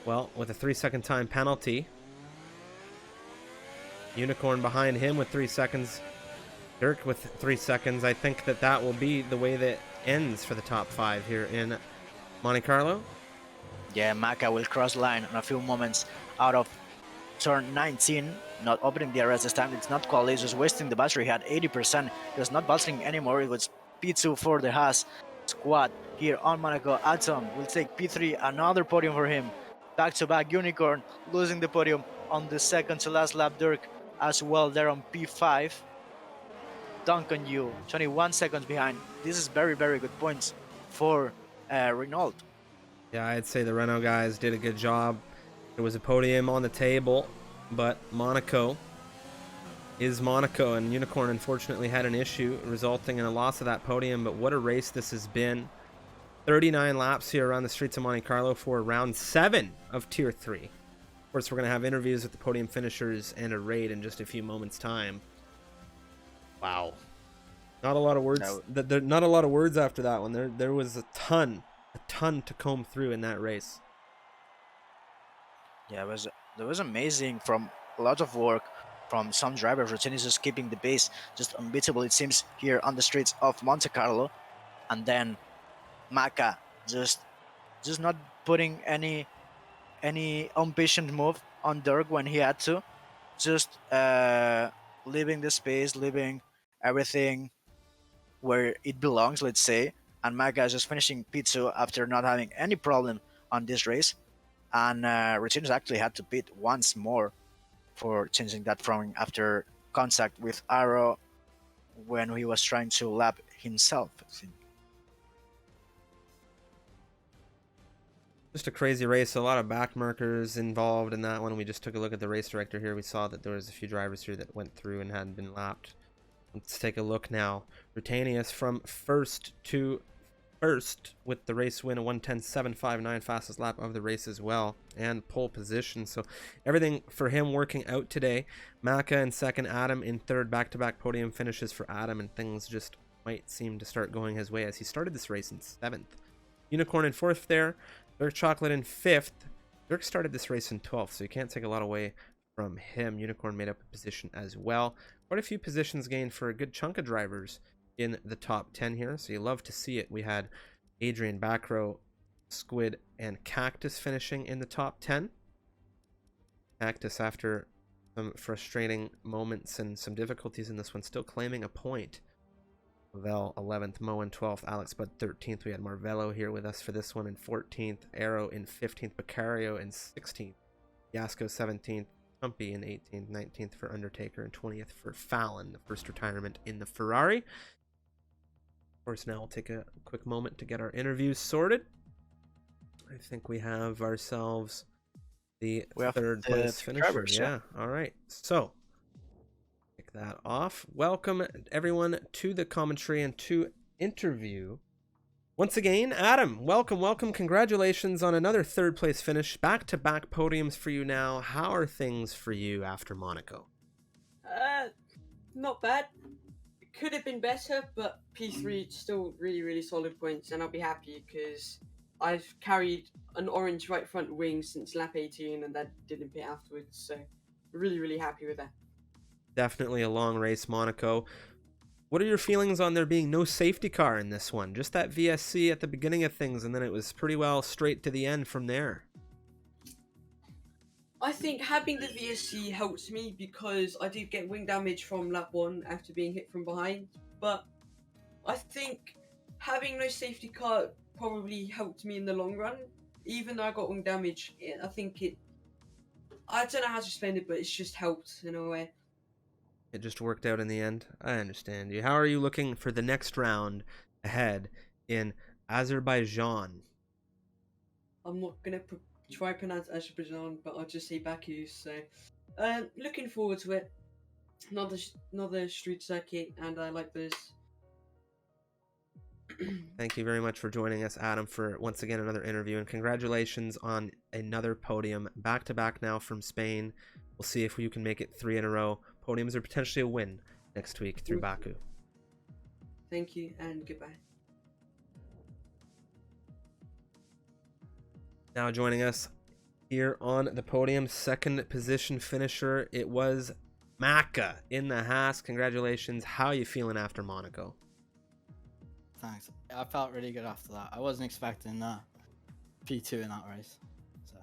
Well, with a 3-second time penalty. Unicorn behind him with 3 seconds. Dirk with 3 seconds. I think that will be the way that ends for the top 5 here in Monte Carlo. Yeah, Maka will cross line in a few moments out of turn 19. Not opening the DRS this time. It's not quality, it's just wasting the battery. He had 80%. It was not battling anymore. It was P2 for the Haas squad here on Monaco. Atom will take P3, another podium for him. Back-to-back Unicorn losing the podium on the second to last lap. Dirk as well there on P5. Duncan Yu 21 seconds behind. This is very good points for Renault. Yeah, I'd say the Renault guys did a good job. There was a podium on the table, but Monaco is Monaco, and Unicorn unfortunately had an issue resulting in a loss of that podium. But what a race this has been. 39 laps here around the streets of Monte Carlo for round 7 of Tier 3. Of course, we're going to have interviews with the podium finishers and a raid in just a few moments' time. Wow. Not a lot of words. Not a lot of words after that one. There was a ton to comb through in that race. Yeah, it was amazing from a lot of work from some drivers. Rutenius just keeping the pace, just unbeatable it seems here on the streets of Monte Carlo, and then Maka just not putting any impatient move on Dirk when he had to, just leaving the space, leaving everything where it belongs, let's say. And Maka is just finishing P2 after not having any problem on this race. And Rutenius actually had to pit once more for changing that from after contact with Arrow when he was trying to lap himself, I think. Just a crazy race. A lot of back markers involved in that one. We just took a look at the race director here. We saw that there was a few drivers here that went through and hadn't been lapped. Let's take a look now. Rutenius from first to first with the race win, a 1:10.759, fastest lap of the race as well, and pole position. So everything for him working out today. Maka in second, Adam in third, back-to-back podium finishes for Adam, and things just might seem to start going his way as he started this race in 7th. Unicorn in 4th there. Dirk Chocolate in 5th. Dirk started this race in 12th, so you can't take a lot away from him. Unicorn made up a position as well. Quite a few positions gained for a good chunk of drivers in the top 10 here, so you love to see it. We had Adrian, Backrow, Squid, and Cactus finishing in the top 10. Cactus after some frustrating moments and some difficulties in this one. Still claiming a point. Vel 11th, Mo in 12th, Alex Bud 13th. We had Marvello here with us for this one in 14th, Arrow in 15th, Becario in 16th, Yasko 17th, Humpy in 18th, 19th for Undertaker, and 20th for Fallon, the first retirement in the Ferrari. Of course, now we'll take a quick moment to get our interviews sorted. I think we have ourselves the third place finisher. Drivers, yeah, all right. So, kick that off. Welcome, everyone, to the commentary and to interview. Once again, Adam, welcome. Congratulations on another third place finish. Back-to-back podiums for you now. How are things for you after Monaco? Not bad. It could have been better, but P3 still really solid points, and I'll be happy because I've carried an orange right front wing since lap 18, and that didn't pit afterwards. So really happy with that. Definitely a long race, Monaco. What are your feelings on there being no safety car in this one? Just that VSC at the beginning of things, and then it was pretty well straight to the end from there. I think having the VSC helps me because I did get wing damage from lap 1 after being hit from behind, but I think having no safety car probably helped me in the long run. Even though I got wing damage, I think I don't know how to explain it, but it's just helped in a way. It just worked out in the end. I understand you. How are you looking for the next round ahead in Azerbaijan? I'm not going to try pronounce Azerbaijan, but I'll just say Baku. So, looking forward to it. Another street circuit, and I like this. Thank you very much for joining us, Adam, for once again another interview, and congratulations on another podium. Back-to-back now from Spain. We'll see if you can make it 3 in a row. Podiums are potentially a win next week through Baku. Thank you, and goodbye. Now joining us here on the podium, second position finisher, it was Maka in the Haas. Congratulations. How are you feeling after Monaco? Thanks. I felt really good after that. I wasn't expecting P2 in that race. So.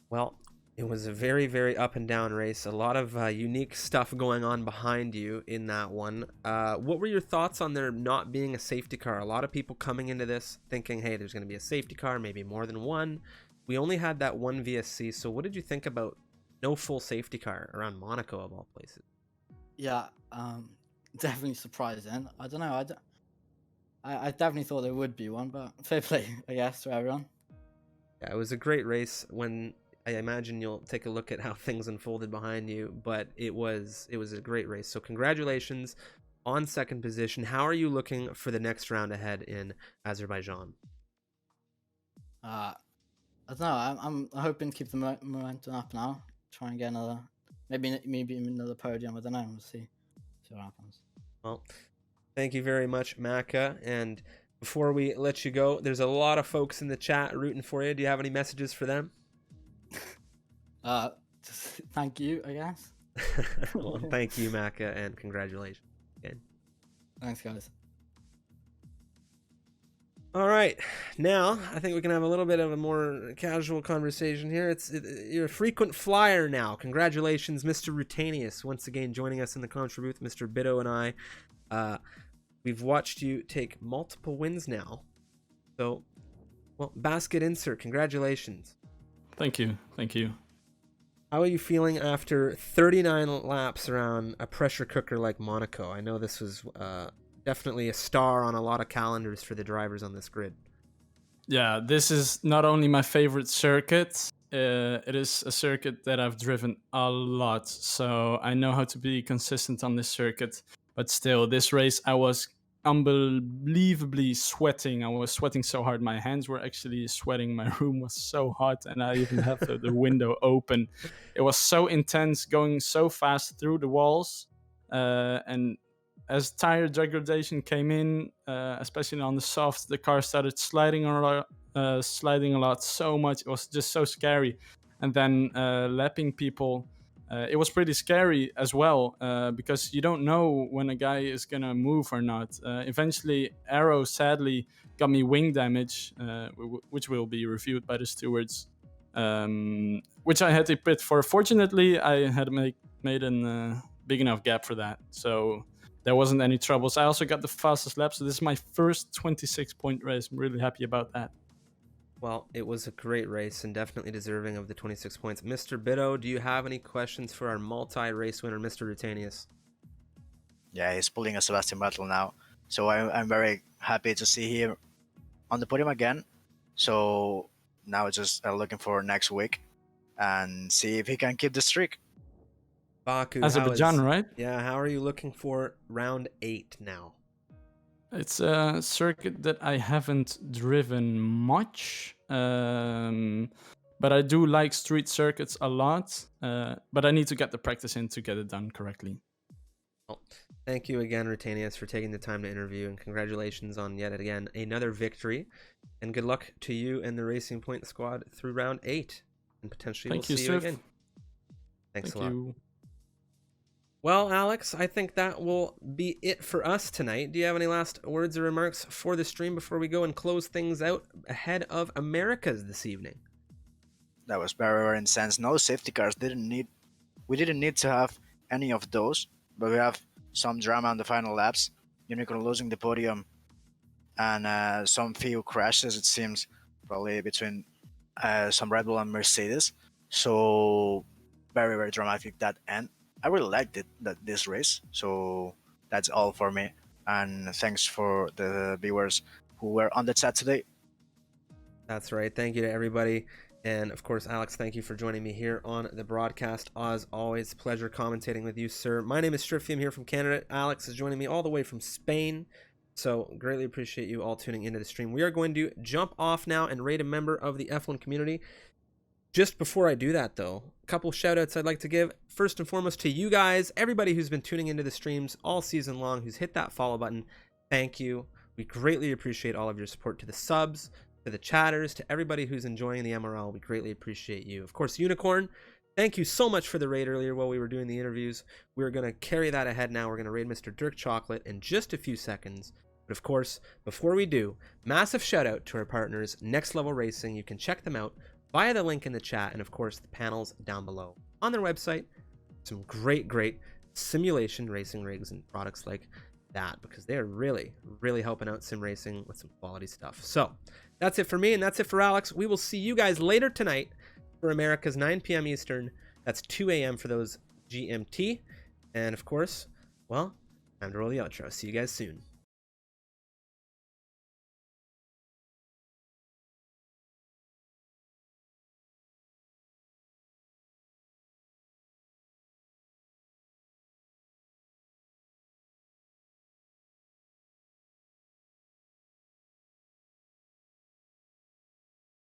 Well, it was a very up and down race. A lot of unique stuff going on behind you in that one. What were your thoughts on there not being a safety car? A lot of people coming into this thinking, hey, there's going to be a safety car, maybe more than one. We only had that one VSC. So what did you think about no full safety car around Monaco of all places? Yeah, definitely surprising. I don't know. I definitely thought there would be one, but fair play, I guess, to everyone. Yeah, it was a great race. When I imagine you'll take a look at how things unfolded behind you, but it was a great race. So congratulations on second position. How are you looking for the next round ahead in Azerbaijan? I don't know. I'm hoping to keep the momentum up now. Try and get another, maybe another podium. I don't know. We'll see what happens. Well, thank you very much, Maka. And before we let you go, there's a lot of folks in the chat rooting for you. Do you have any messages for them? Just thank you, I guess. Well, thank you, Maka, and congratulations again. Thanks, guys. All right, now I think we can have a little bit of a more casual conversation here. You're a frequent flyer now. Congratulations, Mr. Rutanius, once again joining us in the commentary booth. Mr. Biddo and I, we've watched you take multiple wins now. So, well, basket insert. Congratulations. Thank you. How are you feeling after 39 laps around a pressure cooker like Monaco? I know this was definitely a star on a lot of calendars for the drivers on this grid. Yeah, this is not only my favorite circuit, it is a circuit that I've driven a lot, so I know how to be consistent on this circuit. But still, this race I was unbelievably sweating. I was sweating so hard, my hands were actually sweating. My room was so hot, and I even had the window open. It was so intense, going so fast through the walls, and as tire degradation came in, especially on the softs, the car started sliding a lot, so much. It was just so scary. And then lapping people, it was pretty scary as well, because you don't know when a guy is going to move or not. Eventually, Arrow sadly got me wing damage, which will be reviewed by the stewards. which I had to pit for. Fortunately, I had made a big enough gap for that, so there wasn't any troubles. I also got the fastest lap, so this is my first 26-point race. I'm really happy about that. Well, it was a great race and definitely deserving of the 26 points. Mr. Bitto, do you have any questions for our multi-race winner, Mr. Rutanius? Yeah, he's pulling a Sebastian Vettel now. So I'm very happy to see him on the podium again. So now it's just looking for next week and see if he can keep the streak. Baku, Azerbaijan, right? Yeah, how are you looking for round 8 now? It's a circuit that I haven't driven much, but I do like street circuits a lot, but I need to get the practice in to get it done correctly. Well, thank you again, Rutanius, for taking the time to interview, and congratulations on yet again another victory, and good luck to you and the Racing Point squad through round 8, and potentially we'll see you again. Thanks a lot. Well, Alex, I think that will be it for us tonight. Do you have any last words or remarks for the stream before we go and close things out ahead of Americas this evening? That was very, very intense. No safety cars. We didn't need to have any of those, but we have some drama on the final laps. Unicorn losing the podium and some few crashes, it seems, probably between some Red Bull and Mercedes. So very, very dramatic that end. I really liked this race. So that's all for me. And thanks for the viewers who were on the chat today. That's right. Thank you to everybody. And of course, Alex, thank you for joining me here on the broadcast. As always, pleasure commentating with you, sir. My name is Strifty. I'm here from Canada. Alex is joining me all the way from Spain. So greatly appreciate you all tuning into the stream. We are going to jump off now and rate a member of the F1 community. Just before I do that, though, a couple shout outs I'd like to give. First and foremost to you guys, everybody who's been tuning into the streams all season long, who's hit that follow button. Thank you. We greatly appreciate all of your support. To the subs, to the chatters, to everybody who's enjoying the MRL, we greatly appreciate you. Of course, Unicorn, thank you so much for the raid earlier while we were doing the interviews. We're going to carry that ahead now. We're going to raid Mr. Dirk Chocolate in just a few seconds. But of course, before we do, massive shout out to our partners, Next Level Racing. You can check them out via the link in the chat, and of course the panels down below on their website. Some great simulation racing rigs and products like that, because they are really helping out sim racing with some quality stuff. So that's it for me, and that's it for Alex. We will see you guys later tonight for America's 9 p.m. Eastern. That's 2 a.m. for those GMT. And of course, well, time to roll the outro. See you guys soon.